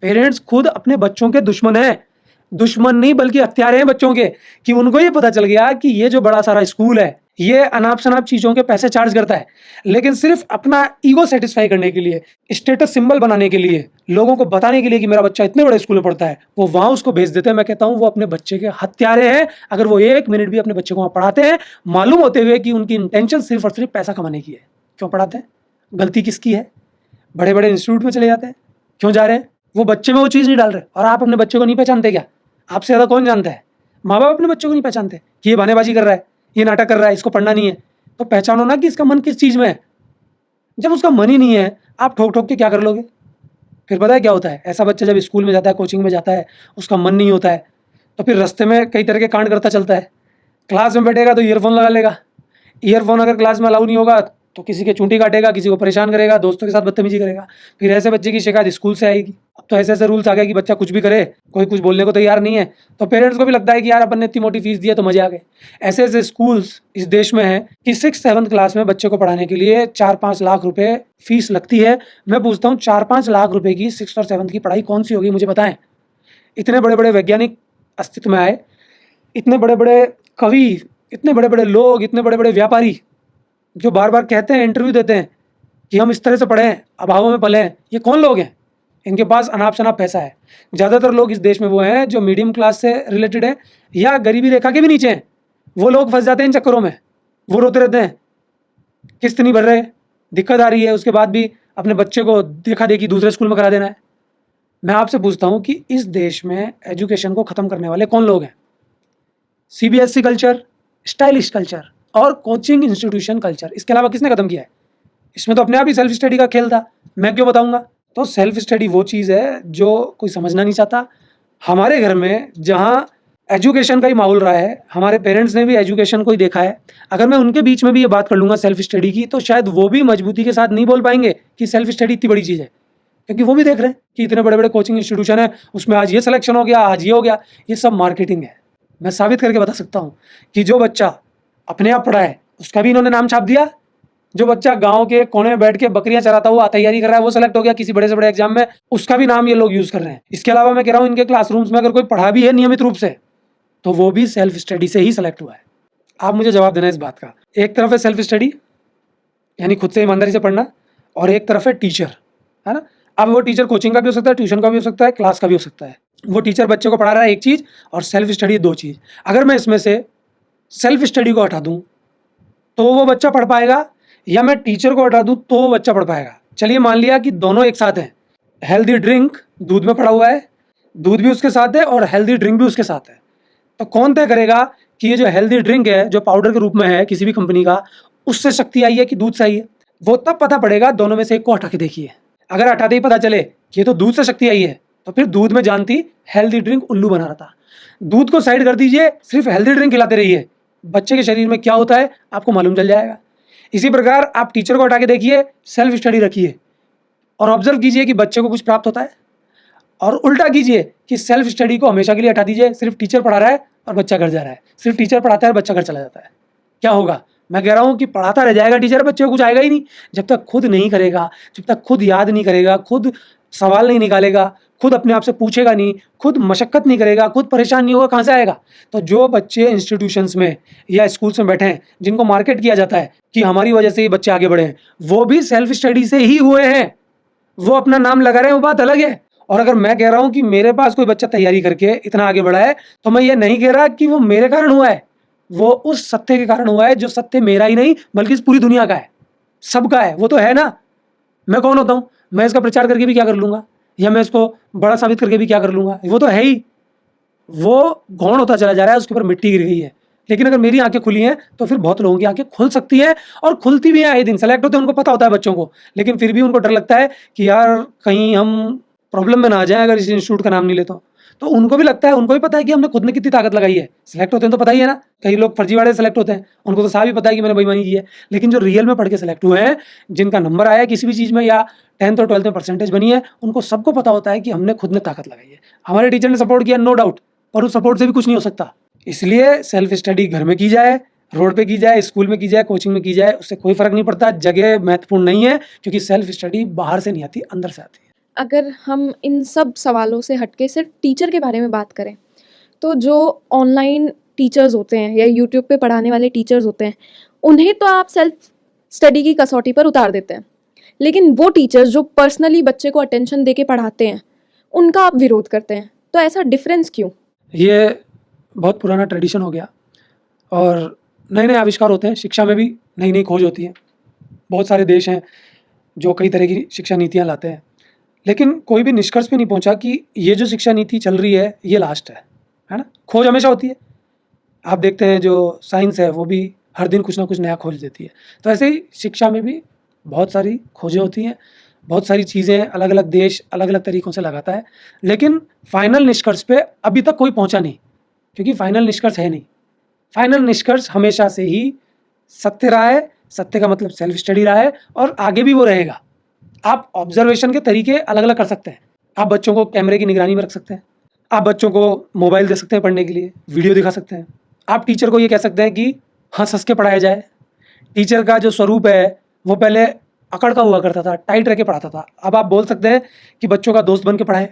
पेरेंट्स खुद अपने बच्चों के दुश्मन हैं। दुश्मन नहीं बल्कि हत्यारे हैं बच्चों के, कि उनको ये पता चल गया कि ये जो बड़ा सारा स्कूल है, ये अनाप शनाप चीज़ों के पैसे चार्ज करता है, लेकिन सिर्फ अपना ईगो सेटिस्फाई करने के लिए, स्टेटस सिंबल बनाने के लिए, लोगों को बताने के लिए कि मेरा बच्चा इतने बड़े स्कूल में पढ़ता है, वो वहाँ उसको भेज देते हैं। मैं कहता हूँ वो अपने बच्चे के हत्यारे हैं। अगर वो 1 मिनट भी अपने बच्चे को वहाँ पढ़ाते हैं, मालूम होते हुए कि उनकी इंटेंशन सिर्फ और सिर्फ पैसा कमाने की है, क्यों पढ़ाते हैं? गलती किसकी है? बड़े बड़े इंस्टीट्यूट में चले जाते हैं, क्यों जा रहे हैं? वो बच्चे में वो चीज़ नहीं डाल रहे। और आप अपने बच्चे को नहीं पहचानते क्या? आपसे ज़्यादा कौन जानता है? माँ बाप अपने बच्चों को नहीं पहचानते कि ये बहानेबाजी कर रहा है, ये नाटक कर रहा है, इसको पढ़ना नहीं है। तो पहचानो ना कि इसका मन किस चीज़ में है। जब उसका मन ही नहीं है, आप ठोक ठोक के क्या कर लोगे? फिर पता है क्या होता है, ऐसा बच्चा जब स्कूल में जाता है, कोचिंग में जाता है, उसका मन नहीं होता है, तो फिर रास्ते में कई तरह के कांड करता चलता है। क्लास में बैठेगा तो ईयरफोन लगा लेगा, ईयरफोन अगर क्लास में अलाउ नहीं होगा तो किसी के चूंटी काटेगा, किसी को परेशान करेगा, दोस्तों के साथ बदतमीजी करेगा। फिर ऐसे बच्चे की शिकायत स्कूल से आएगी। अब तो ऐसे ऐसे रूल्स आ गए कि बच्चा कुछ भी करे, कोई कुछ बोलने को तैयार नहीं है, तो पेरेंट्स को भी लगता है कि यार अपन ने इतनी मोटी फीस दी है तो मजे आ गए। ऐसे ऐसे स्कूल्स इस देश में हैं कि 6th-7th क्लास में बच्चे को पढ़ाने के लिए 4-5 लाख रुपए फीस लगती है। मैं पूछता हूँ 4-5 लाख रुपए की 6th और 7th की पढ़ाई कौन सी होगी, मुझे बताएं। इतने बड़े बड़े वैज्ञानिक अस्तित्व में आए, इतने बड़े बड़े कवि, इतने बड़े बड़े लोग, इतने बड़े बड़े व्यापारी जो बार बार कहते हैं, इंटरव्यू देते हैं कि हम इस तरह से पढ़े हैं, अभावों में पले हैं, ये कौन लोग हैं? इनके पास अनाप शनाप पैसा है। ज़्यादातर लोग इस देश में वो हैं जो मीडियम क्लास से रिलेटेड हैं या गरीबी रेखा के भी नीचे हैं। वो लोग फंस जाते हैं इन चक्करों में, वो रोते रहते हैं, किस्त नहीं भर रहे, दिक्कत आ रही है, उसके बाद भी अपने बच्चे को देखा देखी दूसरे स्कूल में करा देना है। मैं आपसे पूछता हूँ कि इस देश में एजुकेशन को ख़त्म करने वाले कौन लोग हैं? CBSE कल्चर, स्टाइलिश कल्चर और कोचिंग इंस्टीट्यूशन कल्चर, इसके अलावा किसने ख़त्म किया है? इसमें तो अपने आप ही सेल्फ स्टडी का खेल था, मैं क्यों बताऊंगा? तो सेल्फ स्टडी वो चीज़ है जो कोई समझना नहीं चाहता। हमारे घर में जहाँ एजुकेशन का ही माहौल रहा है, हमारे पेरेंट्स ने भी एजुकेशन को ही देखा है। अगर मैं उनके बीच में भी ये बात कर लूँगा सेल्फ स्टडी की, तो शायद वो भी मजबूती के साथ नहीं बोल पाएंगे कि सेल्फ स्टडी इतनी बड़ी चीज़ है, क्योंकि वो भी देख रहे हैं कि इतने बड़े बड़े कोचिंग इंस्टीट्यूशन है, उसमें आज ये सिलेक्शन हो गया, आज ये हो गया। ये सब मार्केटिंग है। मैं साबित करके बता सकता हूँ कि जो बच्चा अपने आप पढ़ा है उसका भी इन्होंने नाम छाप दिया। जो बच्चा गांव के कोने में बैठ के बकरियां चराता हुआ तैयारी कर रहा है, वो सेलेक्ट हो गया किसी बड़े से बड़े एग्जाम में, उसका भी नाम ये लोग यूज कर रहे हैं। इसके अलावा मैं कह रहा हूँ इनके क्लासरूम्स में अगर कोई पढ़ा भी है नियमित रूप से, तो वो भी सेल्फ स्टडी से ही सेलेक्ट हुआ है। आप मुझे जवाब देना इस बात का। एक तरफ है सेल्फ स्टडी यानी खुद से ईमानदारी से पढ़ना, और एक तरफ है टीचर, है ना। अब वो टीचर कोचिंग का भी हो सकता है, ट्यूशन का भी हो सकता है, क्लास का भी हो सकता है। वो टीचर बच्चे को पढ़ा रहा है एक चीज़ और सेल्फ स्टडी दो चीज़। अगर मैं इसमें से सेल्फ स्टडी को हटा दूं तो वो बच्चा पढ़ पाएगा, या मैं टीचर को हटा दूं तो वो बच्चा पढ़ पाएगा। चलिए मान लिया कि दोनों एक साथ हैं। हेल्दी ड्रिंक दूध में पड़ा हुआ है, दूध भी उसके साथ है और हेल्दी ड्रिंक भी उसके साथ है, तो कौन तय करेगा कि ये जो हेल्दी ड्रिंक है जो पाउडर के रूप में है किसी भी कंपनी का, उससे शक्ति आई है कि दूध से आई है? वो तब पता पड़ेगा दोनों में से एक को हटा के देखिए। अगर हटाते ही पता चले कि ये तो दूध से शक्ति आई है, तो फिर दूध में जानती हेल्दी ड्रिंक उल्लू बना रहा था। दूध को साइड कर दीजिए, सिर्फ हेल्दी ड्रिंक खिलाते रहिए, बच्चे के शरीर में क्या होता है आपको मालूम चल जाएगा। इसी प्रकार आप टीचर को हटा के देखिए, सेल्फ स्टडी रखिए और ऑब्जर्व कीजिए कि बच्चे को कुछ प्राप्त होता है, और उल्टा कीजिए कि सेल्फ स्टडी को हमेशा के लिए हटा दीजिए, सिर्फ टीचर पढ़ा रहा है और बच्चा घर जा रहा है, सिर्फ टीचर पढ़ाता है और बच्चा घर चला जाता है। क्या होगा? मैं कह रहा हूँ कि पढ़ाता रह जाएगा टीचर, बच्चे को कुछ आएगा ही नहीं। जब तक खुद नहीं करेगा, जब तक खुद याद नहीं करेगा, खुद सवाल नहीं निकालेगा, खुद अपने आप से पूछेगा नहीं, खुद मशक्कत नहीं करेगा, खुद परेशान नहीं होगा, कहाँ से आएगा? तो जो बच्चे इंस्टीट्यूशंस में या स्कूल्स में बैठे हैं, जिनको मार्केट किया जाता है कि हमारी वजह से ये बच्चे आगे बढ़े हैं, वो भी सेल्फ स्टडी से ही हुए हैं। वो अपना नाम लगा रहे हैं, वो बात अलग है। और अगर मैं कह रहा हूं कि मेरे पास कोई बच्चा तैयारी करके इतना आगे बढ़ा है, तो मैं ये नहीं कह रहा कि वो मेरे कारण हुआ है, वो उस सत्य के कारण हुआ है जो सत्य मेरा ही नहीं बल्कि इस पूरी दुनिया का है, सबका है। वो तो है ना। मैं कौन होता हूँ? मैं इसका प्रचार करके भी क्या कर लूंगा, या मैं इसको बड़ा साबित करके भी क्या कर लूंगा? वो तो है ही। वो गौण होता चला जा रहा है, उसके ऊपर मिट्टी गिर गई है। लेकिन अगर मेरी आंखें खुली हैं तो फिर बहुत लोगों की आंखें खुल सकती हैं, और खुलती भी है। आए दिन सेलेक्ट होते हैं, उनको पता होता है बच्चों को, लेकिन फिर भी उनको डर लगता है कि यार कहीं हम प्रॉब्लम में ना आ जाए अगर इस इंस्टीट्यूट का नाम नहीं लेता। तो उनको भी लगता है, उनको भी पता है कि हमने खुद ने कितनी ताकत लगाई है। सेलेक्ट होते हैं तो पता ही है ना। कई लोग फर्जीवाड़े सेलेक्ट होते हैं, उनको तो साफ ही पता है कि मैंने बेईमानी की है। लेकिन जो रियल में पढ़ के सेलेक्ट हुए हैं, जिनका नंबर आया है किसी भी चीज़ में या 10th और 12th में परसेंटेज बनी है, उनको सबको पता होता है कि हमने खुद ने ताकत लगाई है। हमारे टीचर ने सपोर्ट किया, नो डाउट, पर उस सपोर्ट से भी कुछ नहीं हो सकता। इसलिए सेल्फ स्टडी घर में की जाए, रोड पे की जाए, स्कूल में की जाए, कोचिंग में की जाए, उससे कोई फर्क नहीं पड़ता। जगह महत्वपूर्ण नहीं है, क्योंकि सेल्फ स्टडी बाहर से नहीं आती, अंदर से आती है। अगर हम इन सब सवालों से हटके सिर्फ टीचर के बारे में बात करें, तो जो ऑनलाइन टीचर्स होते हैं या यूट्यूब पे पढ़ाने वाले टीचर्स होते हैं, उन्हें तो आप सेल्फ स्टडी की कसौटी पर उतार देते हैं, लेकिन वो टीचर्स जो पर्सनली बच्चे को अटेंशन दे के पढ़ाते हैं, उनका आप विरोध करते हैं। तो ऐसा डिफरेंस क्यों? ये बहुत पुराना ट्रेडिशन हो गया, और नए नए आविष्कार होते हैं। शिक्षा में भी नई नई खोज होती है। बहुत सारे देश हैं जो कई तरह की शिक्षा नीतियाँ लाते हैं, लेकिन कोई भी निष्कर्ष पे नहीं पहुंचा कि ये जो शिक्षा नीति चल रही है ये लास्ट है ना। खोज हमेशा होती है। आप देखते हैं जो साइंस है वो भी हर दिन कुछ ना कुछ नया खोज देती है। तो ऐसे ही शिक्षा में भी बहुत सारी खोजें होती हैं, बहुत सारी चीज़ें अलग अलग देश अलग अलग तरीक़ों से लगाता है, लेकिन फाइनल निष्कर्ष पे अभी तक कोई पहुँचा नहीं, क्योंकि फाइनल निष्कर्ष है नहीं। फाइनल निष्कर्ष हमेशा से ही सत्य रहा है, सत्य का मतलब सेल्फ स्टडी रहा है और आगे भी वो रहेगा। आप ऑब्जर्वेशन के तरीके अलग अलग कर सकते हैं। आप बच्चों को कैमरे की निगरानी में रख सकते हैं, आप बच्चों को मोबाइल दे सकते हैं पढ़ने के लिए, वीडियो दिखा सकते हैं। आप टीचर को ये कह सकते हैं कि हंस हंस के पढ़ाया जाए। टीचर का जो स्वरूप है वो पहले अकड़ का हुआ करता था, टाइट रह के पढ़ाता था। अब आप बोल सकते हैं कि बच्चों का दोस्त बन के पढ़ाएं।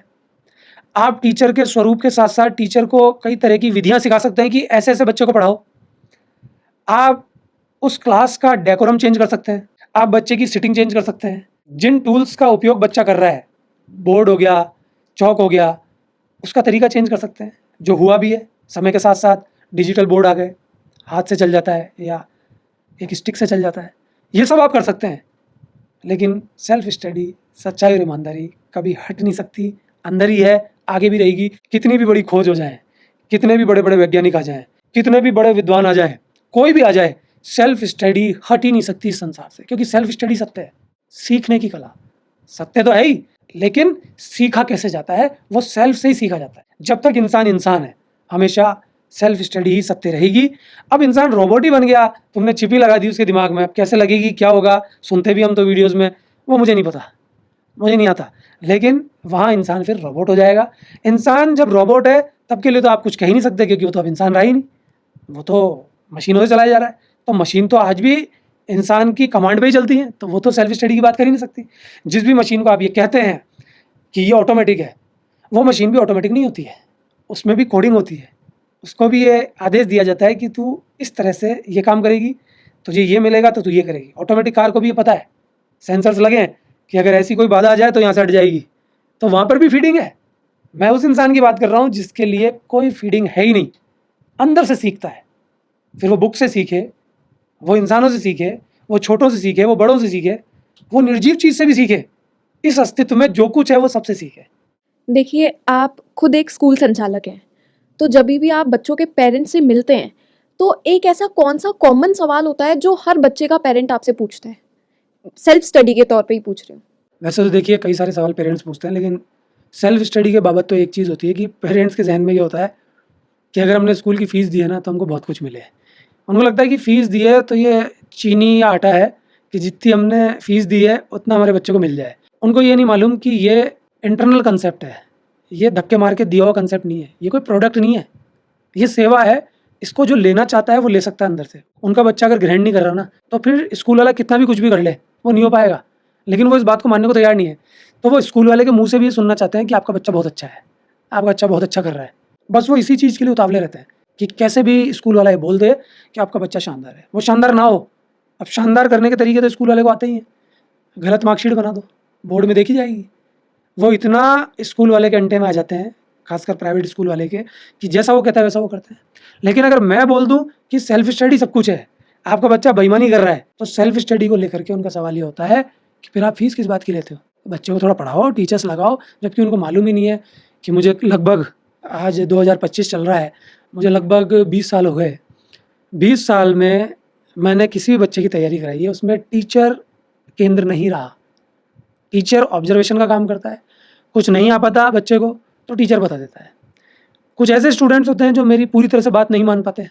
आप टीचर के स्वरूप के साथ साथ टीचर को कई तरह की विधियां सिखा सकते हैं कि ऐसे ऐसे बच्चों को पढ़ाओ। आप उस क्लास का डेकोरम चेंज कर सकते हैं, आप बच्चे की सिटिंग चेंज कर सकते हैं। जिन टूल्स का उपयोग बच्चा कर रहा है, बोर्ड हो गया, चौक हो गया, उसका तरीका चेंज कर सकते हैं। जो हुआ भी है, समय के साथ साथ डिजिटल बोर्ड आ गए, हाथ से चल जाता है या एक स्टिक से चल जाता है, ये सब आप कर सकते हैं। लेकिन सेल्फ स्टडी, सच्चाई और ईमानदारी कभी हट नहीं सकती, अंदर ही है, आगे भी रहेगी। कितनी भी बड़ी खोज हो जाए, कितने भी बड़े बड़े वैज्ञानिक आ जाएं, कितने भी बड़े विद्वान आ जाएं, कोई भी आ जाए, सेल्फ स्टडी हट ही नहीं सकती इस संसार से, क्योंकि सेल्फ स्टडी सत्य है, सीखने की कला। सत्य तो है ही, लेकिन सीखा कैसे जाता है वो सेल्फ से ही सीखा जाता है। जब तक इंसान इंसान है, हमेशा सेल्फ स्टडी ही सत्य रहेगी। अब इंसान रोबोट ही बन गया, तुमने चिप ही लगा दी उसके दिमाग में, अब कैसे लगेगी, क्या होगा, सुनते भी हम तो वीडियोज़ में, वो मुझे नहीं पता, मुझे नहीं आता। लेकिन वहाँ इंसान फिर रोबोट हो जाएगा। इंसान जब रोबोट है तब के लिए तो आप कुछ कह ही नहीं सकते, क्योंकि वो तो अब इंसान रहा ही नहीं, वो तो मशीनों से चलाया जा रहा है। तो मशीन तो आज भी इंसान की कमांड पे ही चलती है, तो वो तो सेल्फ स्टडी की बात कर ही नहीं सकती। जिस भी मशीन को आप ये कहते हैं कि ये ऑटोमेटिक है, वो मशीन भी ऑटोमेटिक नहीं होती है, उसमें भी कोडिंग होती है। उसको भी ये आदेश दिया जाता है कि तू इस तरह से ये काम करेगी, तुझे ये मिलेगा तो तू ये करेगी। ऑटोमेटिक कार को भी ये पता है, सेंसर्स लगे हैं कि अगर ऐसी कोई बाधा आ जाए तो यहाँ से हट जाएगी, तो वहाँ पर भी फीडिंग है। मैं उस इंसान की बात कर रहा हूँ जिसके लिए कोई फीडिंग है ही नहीं, अंदर से सीखता है। फिर वो बुक से सीखे, वो इंसानों से सीखे, वो छोटों से सीखे, वो बड़ों से सीखे, वो निर्जीव चीज़ से भी सीखे। इस अस्तित्व में जो कुछ है वो सबसे सीखे। देखिए, आप खुद एक स्कूल संचालक हैं, तो जब भी आप बच्चों के पेरेंट्स से मिलते हैं, तो एक ऐसा कौन-सा कॉमन सवाल होता है जो हर बच्चे का पेरेंट आपसे पूछता है? सेल्फ स्टडी के तौर पे ही पूछ रही हूँ। वैसे तो देखिए कई सारे सवाल पेरेंट्स पूछते हैं, लेकिन सेल्फ स्टडी के बाबत तो एक चीज़ होती है कि पेरेंट्स के जहन में ये होता है कि अगर हमने स्कूल की फ़ीस दी है ना तो हमको बहुत कुछ मिले। उनको लगता है कि फ़ीस दी है तो ये चीनी या आटा है कि जितनी हमने फ़ीस दी है उतना हमारे बच्चे को मिल जाए। उनको ये नहीं मालूम कि ये इंटरनल कंसेप्ट है, ये धक्के मार के दिया हुआ कंसेप्ट नहीं है, ये कोई प्रोडक्ट नहीं है, ये सेवा है। इसको जो लेना चाहता है वो ले सकता है अंदर से। उनका बच्चा अगर ग्रहण नहीं कर रहा ना, तो फिर स्कूल वाला कितना भी कुछ भी कर ले, वो नहीं हो पाएगा। लेकिन वो इस बात को मानने को तैयार नहीं है, तो वो स्कूल वाले के मुँह से भी ये सुनना चाहते हैं कि आपका बच्चा बहुत अच्छा है, आपका बच्चा बहुत अच्छा कर रहा है। बस वो इसी चीज़ के लिए उतावले रहते हैं कि कैसे भी स्कूल वाला ये बोल दे कि आपका बच्चा शानदार है। वो शानदार ना हो, अब शानदार करने के तरीके तो स्कूल वाले को आते ही हैं। गलत मार्कशीट बना दो, बोर्ड में देखी जाएगी। वो इतना स्कूल वाले के अंटे में आ जाते हैं, खासकर प्राइवेट स्कूल वाले के, कि जैसा वो कहता है वैसा वो करते हैं। लेकिन अगर मैं बोल दूं कि सेल्फ स्टडी सब कुछ है, आपका बच्चा बेईमानी कर रहा है, तो सेल्फ स्टडी को लेकर के उनका सवाल ये होता है कि फिर आप फीस किस बात की लेते हो? बच्चे को थोड़ा पढ़ाओ, टीचर्स लगाओ, जबकि उनको मालूम ही नहीं है कि मुझे लगभग, आज 2025 चल रहा है, मुझे लगभग 20 साल हो गए। 20 साल में मैंने किसी भी बच्चे की तैयारी कराई है, उसमें टीचर केंद्र नहीं रहा। टीचर ऑब्जर्वेशन का काम करता है, कुछ नहीं आ पाता बच्चे को तो टीचर बता देता है। कुछ ऐसे स्टूडेंट्स होते हैं जो मेरी पूरी तरह से बात नहीं मान पाते,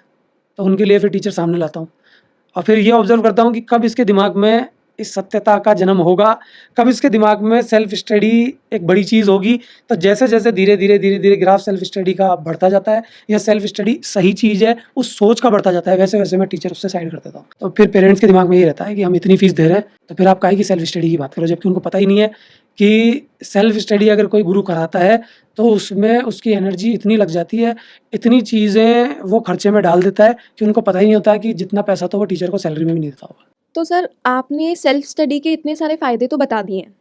तो उनके लिए फिर टीचर सामने लाता हूँ और फिर ये ऑब्जर्व करता हूँ कि कब इसके दिमाग में इस सत्यता का जन्म होगा, कब इसके दिमाग में सेल्फ स्टडी एक बड़ी चीज़ होगी। तो जैसे जैसे धीरे धीरे ग्राफ सेल्फ स्टडी का बढ़ता जाता है, या सेल्फ स्टडी सही चीज़ है उस सोच का बढ़ता जाता है, वैसे वैसे मैं टीचर उससे साइड कर देता हूँ। तो फिर पेरेंट्स के दिमाग में ये रहता है कि हम इतनी फीस दे रहे हैं, तो फिर आप काहे की सेल्फ स्टडी की बात करो, जबकि उनको पता ही नहीं है कि सेल्फ स्टडी अगर कोई गुरु कराता है तो उसमें उसकी एनर्जी इतनी लग जाती है, इतनी चीज़ें वो खर्चे में डाल देता है कि उनको पता ही नहीं होता कि जितना पैसा तो वो टीचर को सैलरी में भी नहीं देता होगा। तो सर, आपने सेल्फ स्टडी के इतने सारे फ़ायदे तो बता दिए हैं,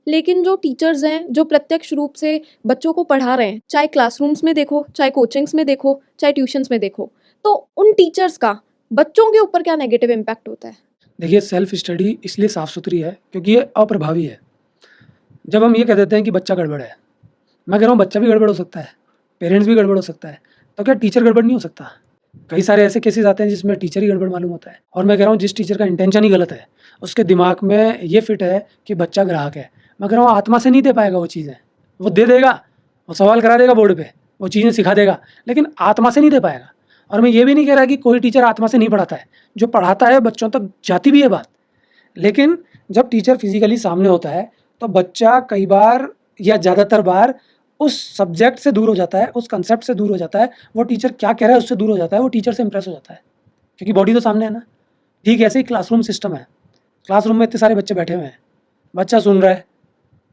लेकिन जो टीचर्स हैं, जो प्रत्यक्ष रूप से बच्चों को पढ़ा रहे हैं, चाहे क्लासरूम्स में देखो, चाहे कोचिंग्स में देखो, चाहे ट्यूशन्स में देखो, तो उन टीचर्स का बच्चों के ऊपर क्या नेगेटिव इम्पैक्ट होता है? देखिए, सेल्फ स्टडी इसलिए साफ़ सुथरी है क्योंकि ये अप्रभावी है। जब हम ये कह देते हैं कि बच्चा गड़बड़ है, मैं कह रहा हूँ बच्चा भी गड़बड़ हो सकता है, पेरेंट्स भी गड़बड़ हो सकता है, तो क्या टीचर गड़बड़ नहीं हो सकता? कई सारे ऐसे केसेस आते हैं जिसमें टीचर ही गड़बड़ मालूम होता है। और मैं कह रहा हूँ जिस टीचर का इंटेंशन ही गलत है, उसके दिमाग में ये फिट है कि बच्चा ग्राहक है, मैं कह रहा हूँ आत्मा से नहीं दे पाएगा वो चीज़ें। वो दे देगा, वो सवाल करा देगा बोर्ड पे, वो चीज़ें सिखा देगा, लेकिन आत्मा से नहीं दे पाएगा। और मैं ये भी नहीं कह रहा कि कोई टीचर आत्मा से नहीं पढ़ाता है, जो पढ़ाता है बच्चों तक जाती भी है बात। लेकिन जब टीचर फिजिकली सामने होता है तो बच्चा कई बार या ज़्यादातर बार उस सब्जेक्ट से दूर हो जाता है, उस कंसेप्ट से दूर हो जाता है, वो टीचर क्या कह रहा है उससे दूर हो जाता है, वो टीचर से इंप्रेस हो जाता है, क्योंकि बॉडी तो सामने है ना। ठीक ऐसे ही क्लासरूम सिस्टम है, क्लासरूम में इतने सारे बच्चे बैठे हुए हैं, बच्चा सुन रहा है,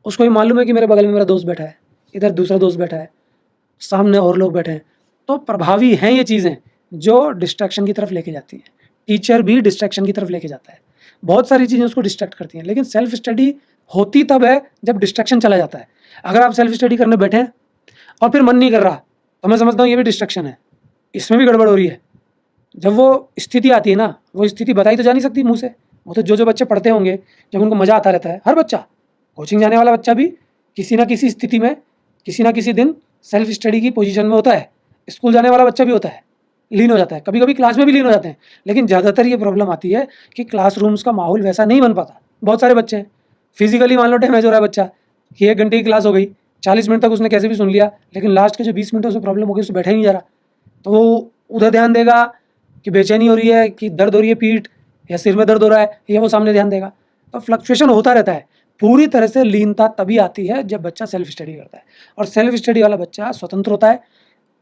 उसको भी मालूम है कि मेरे बगल में मेरा दोस्त बैठा है, इधर दूसरा दोस्त बैठा है, सामने और लोग बैठे हैं, तो प्रभावी हैं ये चीज़ें जो डिस्ट्रैक्शन की तरफ लेके जाती हैं। टीचर भी डिस्ट्रैक्शन की तरफ लेके जाता है, बहुत सारी चीज़ें उसको डिस्ट्रैक्ट करती हैं, लेकिन सेल्फ स्टडी होती तब है जब डिस्ट्रैक्शन चला जाता है। अगर आप सेल्फ स्टडी करने बैठे हैं और फिर मन नहीं कर रहा, तो मैं समझता हूँ ये भी डिस्ट्रैक्शन है, इसमें भी गड़बड़ हो रही है। जब वो स्थिति आती है ना, वो स्थिति बताई तो जा नहीं सकती मुँह से, वो तो जो बच्चे पढ़ते होंगे, जब उनको मज़ा आता रहता है, हर बच्चा, कोचिंग जाने वाला बच्चा भी किसी ना किसी स्थिति में किसी ना किसी दिन सेल्फ स्टडी की पोजीशन में होता है। स्कूल जाने वाला बच्चा भी होता है, लीन हो जाता है, कभी कभी क्लास में भी लीन हो जाते हैं, लेकिन ज़्यादातर ये प्रॉब्लम आती है कि क्लासरूम्स का माहौल वैसा नहीं बन पाता। बहुत सारे बच्चे हैं फिजिकली मान लो डैमेज हो रहा है बच्चा कि 1 घंटे की क्लास हो गई, 40 मिनट तक उसने कैसे भी सुन लिया, लेकिन लास्ट के जो 20 मिनट उसमें प्रॉब्लम हो गई, उससे बैठा ही नहीं जा रहा, तो वो उधर ध्यान देगा कि बेचैनी हो रही है, कि दर्द हो रही है पीठ, या सिर में दर्द हो रहा है, या वो सामने ध्यान देगा। तो फ्लक्चुएशन होता रहता है। पूरी तरह से लीनता तभी आती है जब बच्चा सेल्फ स्टडी करता है, और सेल्फ स्टडी वाला बच्चा स्वतंत्र होता है।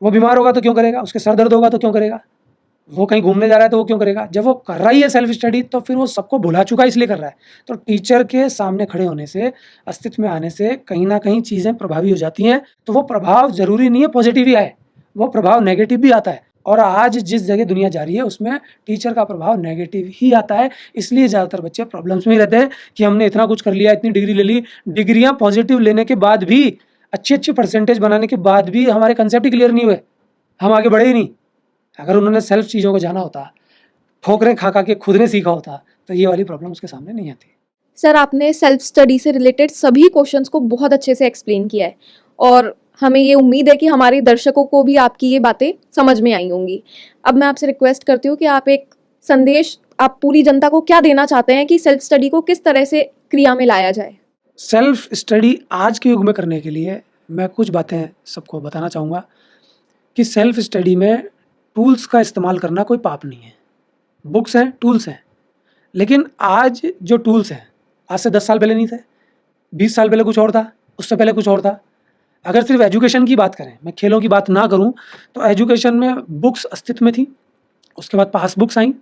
वो बीमार होगा तो क्यों करेगा, उसके सर दर्द होगा तो क्यों करेगा, वो कहीं घूमने जा रहा है तो वो क्यों करेगा, जब वो कर रहा ही है सेल्फ स्टडी तो फिर वो सबको भुला चुका है इसलिए कर रहा है। तो टीचर के सामने खड़े होने से, अस्तित्व में आने से कहीं ना कहीं चीज़ें प्रभावी हो जाती हैं। तो वो प्रभाव जरूरी नहीं है पॉजिटिव ही आए, वो प्रभाव नेगेटिव भी आता है। और आज जिस जगह दुनिया जा रही है उसमें टीचर का प्रभाव नेगेटिव ही आता है। इसलिए ज़्यादातर बच्चे प्रॉब्लम्स में ही रहते हैं कि हमने इतना कुछ कर लिया, इतनी डिग्री ले ली, डिग्रियाँ पॉजिटिव लेने के बाद भी, अच्छी अच्छी परसेंटेज बनाने के बाद भी हमारे कंसेप्ट ही क्लियर नहीं हुए, हम आगे बढ़े ही नहीं। अगर उन्होंने सेल्फ चीज़ों को जाना होता, ठोकरें खा खा के खुद ने सीखा होता, तो ये वाली प्रॉब्लम उसके सामने नहीं आती। सर, आपने सेल्फ स्टडी से रिलेटेड सभी क्वेश्चंस को बहुत अच्छे से एक्सप्लेन किया है, और हमें ये उम्मीद है कि हमारे दर्शकों को भी आपकी ये बातें समझ में आई होंगी। अब मैं आपसे रिक्वेस्ट करती हूँ कि आप एक संदेश, आप पूरी जनता को क्या देना चाहते हैं कि सेल्फ स्टडी को किस तरह से क्रिया में लाया जाए। सेल्फ स्टडी आज के युग में करने के लिए मैं कुछ बातें सबको बताना चाहूँगा कि सेल्फ स्टडी में टूल्स का इस्तेमाल करना कोई पाप नहीं है। बुक्स हैं, टूल्स हैं, लेकिन आज जो टूल्स हैं, आज से 10 साल पहले नहीं थे, 20 साल पहले कुछ और था, उससे पहले कुछ और था। अगर सिर्फ एजुकेशन की बात करें, मैं खेलों की बात ना करूं, तो एजुकेशन में बुक्स अस्तित्व में थी, उसके बाद पासबुक्स आई।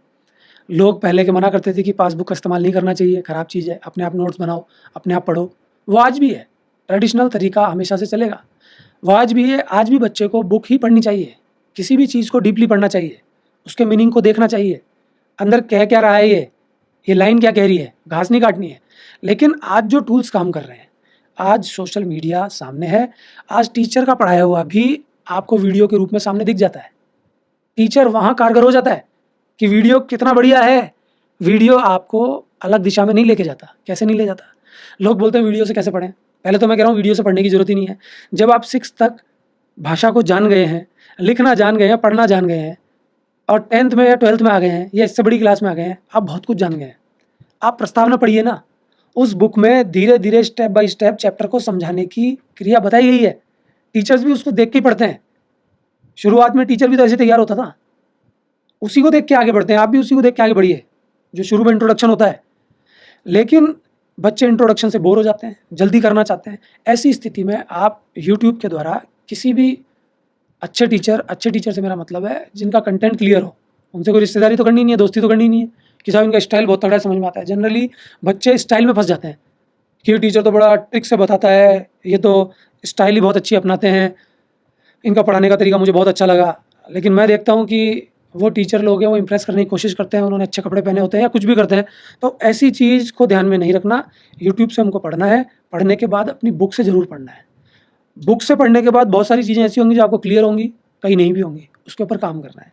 लोग पहले के मना करते थे कि पासबुक का इस्तेमाल नहीं करना चाहिए, ख़राब चीज़ है, अपने आप नोट्स बनाओ, अपने आप पढ़ो। वो आज भी है, ट्रेडिशनल तरीका हमेशा से चलेगा, वो आज भी है। आज भी बच्चे को बुक ही पढ़नी चाहिए, किसी भी चीज़ को डीपली पढ़ना चाहिए, उसके मीनिंग को देखना चाहिए, अंदर कह क्या रहा है, ये लाइन क्या कह रही है, घास नहीं काटनी है। लेकिन आज जो टूल्स काम कर रहे हैं, आज सोशल मीडिया सामने है, आज टीचर का पढ़ाया हुआ भी आपको वीडियो के रूप में सामने दिख जाता है। टीचर वहाँ कारगर हो जाता है कि वीडियो कितना बढ़िया है। वीडियो आपको अलग दिशा में नहीं लेके जाता। कैसे नहीं ले जाता? लोग बोलते हैं वीडियो से कैसे पढ़ें। पहले तो मैं कह रहा हूँ वीडियो से पढ़ने की ज़रूरत ही नहीं है। जब आप 6 तक भाषा को जान गए हैं, लिखना जान गए हैं, पढ़ना जान गए हैं, और 10th में या 12th में आ गए हैं, या इससे बड़ी क्लास में आ गए हैं, आप बहुत कुछ जान गए हैं। आप प्रस्तावना पढ़िए ना, उस बुक में धीरे धीरे स्टेप बाय स्टेप चैप्टर को समझाने की क्रिया बताई गई है। टीचर्स भी उसको देख के पढ़ते हैं। शुरुआत में टीचर भी तो ऐसे तैयार होता था, उसी को देख के आगे बढ़ते हैं। आप भी उसी को देख के आगे बढ़िए जो शुरू में इंट्रोडक्शन होता है। लेकिन बच्चे इंट्रोडक्शन से बोर हो जाते हैं, जल्दी करना चाहते हैं। ऐसी स्थिति में आप यूट्यूब के द्वारा किसी भी अच्छे टीचर से मेरा मतलब है जिनका कंटेंट क्लियर हो, उनसे कोई रिश्तेदारी तो करनी नहीं है, दोस्ती तो करनी नहीं है कि साहब इनका स्टाइल बहुत तगड़ा समझ में आता है। जनरली बच्चे स्टाइल में फंस जाते हैं कि ये टीचर तो बड़ा ट्रिक से बताता है, ये तो स्टाइल ही बहुत अच्छी अपनाते हैं, इनका पढ़ाने का तरीका मुझे बहुत अच्छा लगा। लेकिन मैं देखता हूँ कि वो टीचर लोग हैं, वो इंप्रेस करने की कोशिश करते हैं, उन्होंने अच्छे कपड़े पहने होते हैं या कुछ भी करते हैं। तो ऐसी चीज़ को ध्यान में नहीं रखना। यूट्यूब से हमको पढ़ना है, पढ़ने के बाद अपनी बुक से ज़रूर पढ़ना है। बुक से पढ़ने के बाद बहुत सारी चीज़ें ऐसी होंगी जो आपको क्लियर होंगी, कहीं नहीं भी होंगी, उसके ऊपर काम करना है।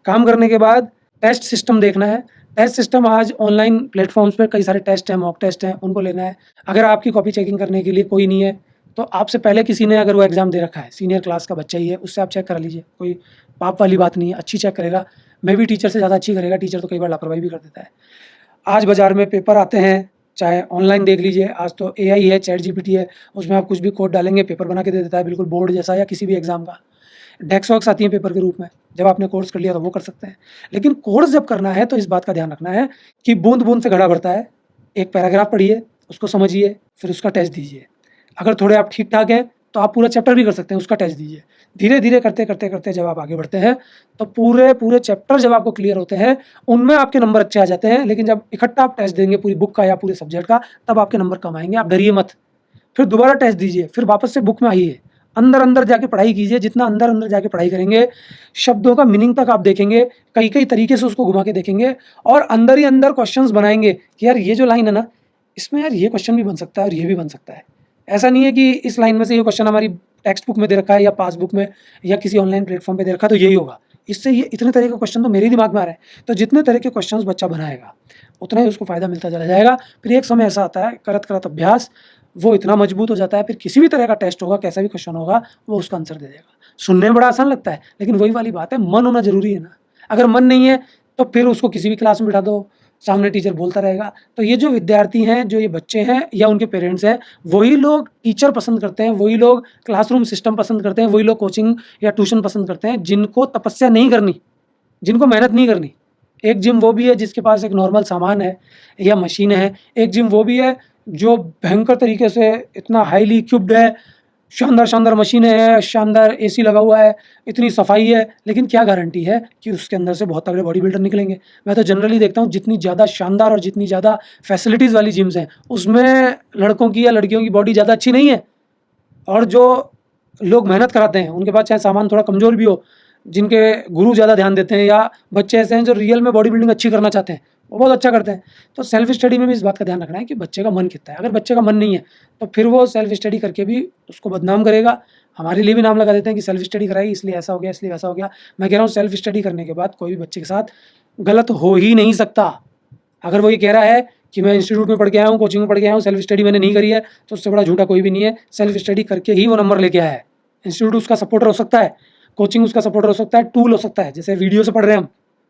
काम करने के बाद टेस्ट सिस्टम देखना है। टेस्ट सिस्टम आज ऑनलाइन प्लेटफॉर्म्स पर कई सारे टेस्ट हैं, मॉक टेस्ट हैं, उनको लेना है। अगर आपकी कॉपी चेकिंग करने के लिए कोई नहीं है तो आपसे पहले किसी ने अगर वो एग्ज़ाम दे रखा है, सीनियर क्लास का बच्चा ही है, उससे आप चेक करा लीजिए। कोई पाप वाली बात नहीं है, अच्छी चेक करेगा। मैं भी टीचर से ज़्यादा अच्छी करेगा, टीचर तो कई बार लापरवाही भी कर देता है। आज बाज़ार में पेपर आते हैं, चाहे ऑनलाइन देख लीजिए, आज तो एआई है, चैट जीपीटी है, उसमें आप कुछ भी कोड डालेंगे पेपर बना के दे देता है, बिल्कुल बोर्ड जैसा या किसी भी एग्ज़ाम का। डेस्क वॉक्स आती है पेपर के रूप में, जब आपने कोर्स कर लिया तो वो कर सकते हैं। लेकिन कोर्स जब करना है तो इस बात का ध्यान रखना है कि बूंद-बूंद से घड़ा भरता है। एक पैराग्राफ पढ़िए, उसको समझिए, फिर उसका टेस्ट दीजिए। अगर थोड़े आप ठीक-ठाक हैं तो आप पूरा चैप्टर भी कर सकते हैं, उसका टेस्ट दीजिए। धीरे-धीरे करते जब आप आगे बढ़ते हैं तो पूरे चैप्टर जब आपको क्लियर होते हैं, उनमें आपके नंबर अच्छे आ जाते हैं। लेकिन जब इकट्ठा आप टेस्ट देंगे पूरी बुक का या पूरे सब्जेक्ट का, तब आपके नंबर कम आएँगे। आप डरिए मत। फिर दोबारा टेस्ट दीजिए, फिर वापस से बुक में आइए, अंदर-अंदर जाके पढ़ाई कीजिए। जितना अंदर-अंदर जाके पढ़ाई करेंगे, शब्दों का मीनिंग तक आप देखेंगे, कई-कई तरीके से उसको घुमा के देखेंगे और अंदर ही अंदर क्वेश्चंस बनाएँगे कि यार ये जो लाइन है ना, इसमें यार ये क्वेश्चन भी बन सकता है और ये भी बन सकता है। ऐसा नहीं है कि इस लाइन में से ये क्वेश्चन हमारी टेक्स्ट बुक में दे रखा है या पासबुक में या किसी ऑनलाइन प्लेटफॉर्म पे दे रखा है तो यही होगा। इससे ये इतने तरह के क्वेश्चन तो मेरे ही दिमाग में आ रहे हैं। तो जितने तरह के क्वेश्चंस बच्चा बनाएगा, उतना ही उसको फ़ायदा मिलता चला जाएगा। फिर एक समय ऐसा आता है, करत-करत अभ्यास वो इतना मजबूत हो जाता है, फिर किसी भी तरह का टेस्ट होगा, कैसा भी क्वेश्चन होगा, वो उसका आंसर दे देगा। सुनने में बड़ा आसान लगता है, लेकिन वही वाली बात है, मन होना ज़रूरी है ना। अगर मन नहीं है, तो फिर उसको किसी भी क्लास में बिठा दो, सामने टीचर बोलता रहेगा। तो ये जो विद्यार्थी हैं, जो ये बच्चे हैं या उनके पेरेंट्स हैं, वही लोग टीचर पसंद करते हैं, वही लोग क्लासरूम सिस्टम पसंद करते हैं, वही लोग कोचिंग या ट्यूशन पसंद करते हैं, जिनको तपस्या नहीं करनी, जिनको मेहनत नहीं करनी। एक जिम वो भी है जिसके पास एक नॉर्मल सामान है या मशीन है, एक जिम वो भी है जो भयंकर तरीके से इतना हाईली इक्विप्ड है, शानदार मशीनें हैं, शानदार एसी लगा हुआ है, इतनी सफाई है, लेकिन क्या गारंटी है कि उसके अंदर से बहुत तगड़े बॉडी बिल्डर निकलेंगे। मैं तो जनरली देखता हूँ जितनी ज़्यादा शानदार और जितनी ज़्यादा फैसिलिटीज़ वाली जिम्स हैं, उसमें लड़कों की या लड़कियों की बॉडी ज़्यादा अच्छी नहीं है। और जो लोग मेहनत कराते हैं, उनके पास चाहे सामान थोड़ा कमज़ोर भी हो, जिनके गुरु ज़्यादा ध्यान देते हैं या बच्चे ऐसे हैं जो रियल में बॉडी बिल्डिंग अच्छी करना चाहते हैं, वो बहुत अच्छा करते हैं। तो सेल्फ स्टडी में भी इस बात का ध्यान रखना है कि बच्चे का मन कितना है। अगर बच्चे का मन नहीं है, तो फिर वो सेल्फ स्टडी करके भी उसको बदनाम करेगा। हमारे लिए भी नाम लगा देते हैं कि सेल्फ स्टडी कराई, इसलिए ऐसा हो गया, इसलिए वैसा हो गया। मैं कह रहा हूँ सेल्फ स्टडी करने के बाद कोई भी बच्चे के साथ गलत हो ही नहीं सकता। अगर वो ये कह रहा है कि मैं इंस्टीट्यूट में पढ़ के आया हूँ, कोचिंग में पढ़ के आया हूँ, सेल्फ स्टडी मैंने नहीं करी है, तो उससे बड़ा झूठा कोई भी नहीं है। सेल्फ स्टडी करके ही वो नंबर लेके आया है। इंस्टीट्यूट उसका सपोर्टर हो सकता है, कोचिंग उसका सपोर्टर हो सकता है, टूल हो सकता है। जैसे वीडियो से पढ़ रहे हैं हम,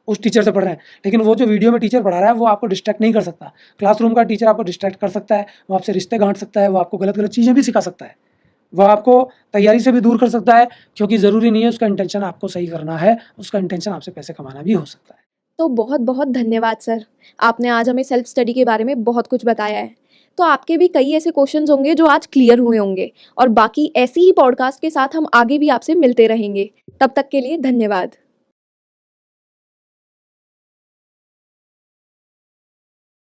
उस टीचर से पढ़ रहे हैं, लेकिन वो जो वीडियो में टीचर पढ़ा रहा है वो आपको डिस्ट्रैक्ट नहीं कर सकता। क्लासरूम का टीचर आपको डिस्ट्रैक्ट कर सकता है, वो आपसे रिश्ते गांठ सकता है, वो आपको गलत चीज़ें भी सिखा सकता है, वो आपको तैयारी से भी दूर कर सकता है, क्योंकि ज़रूरी नहीं है उसका इंटेंशन आपको सही करना है, उसका इंटेंशन आपसे पैसे कमाना भी हो सकता है। तो बहुत बहुत धन्यवाद सर, आपने आज हमें सेल्फ स्टडी के बारे में बहुत कुछ बताया है। तो आपके भी कई ऐसे क्वेश्चंस होंगे जो आज क्लियर हुए होंगे, और बाकी ऐसी ही पॉडकास्ट के साथ हम आगे भी आपसे मिलते रहेंगे। तब तक के लिए धन्यवाद।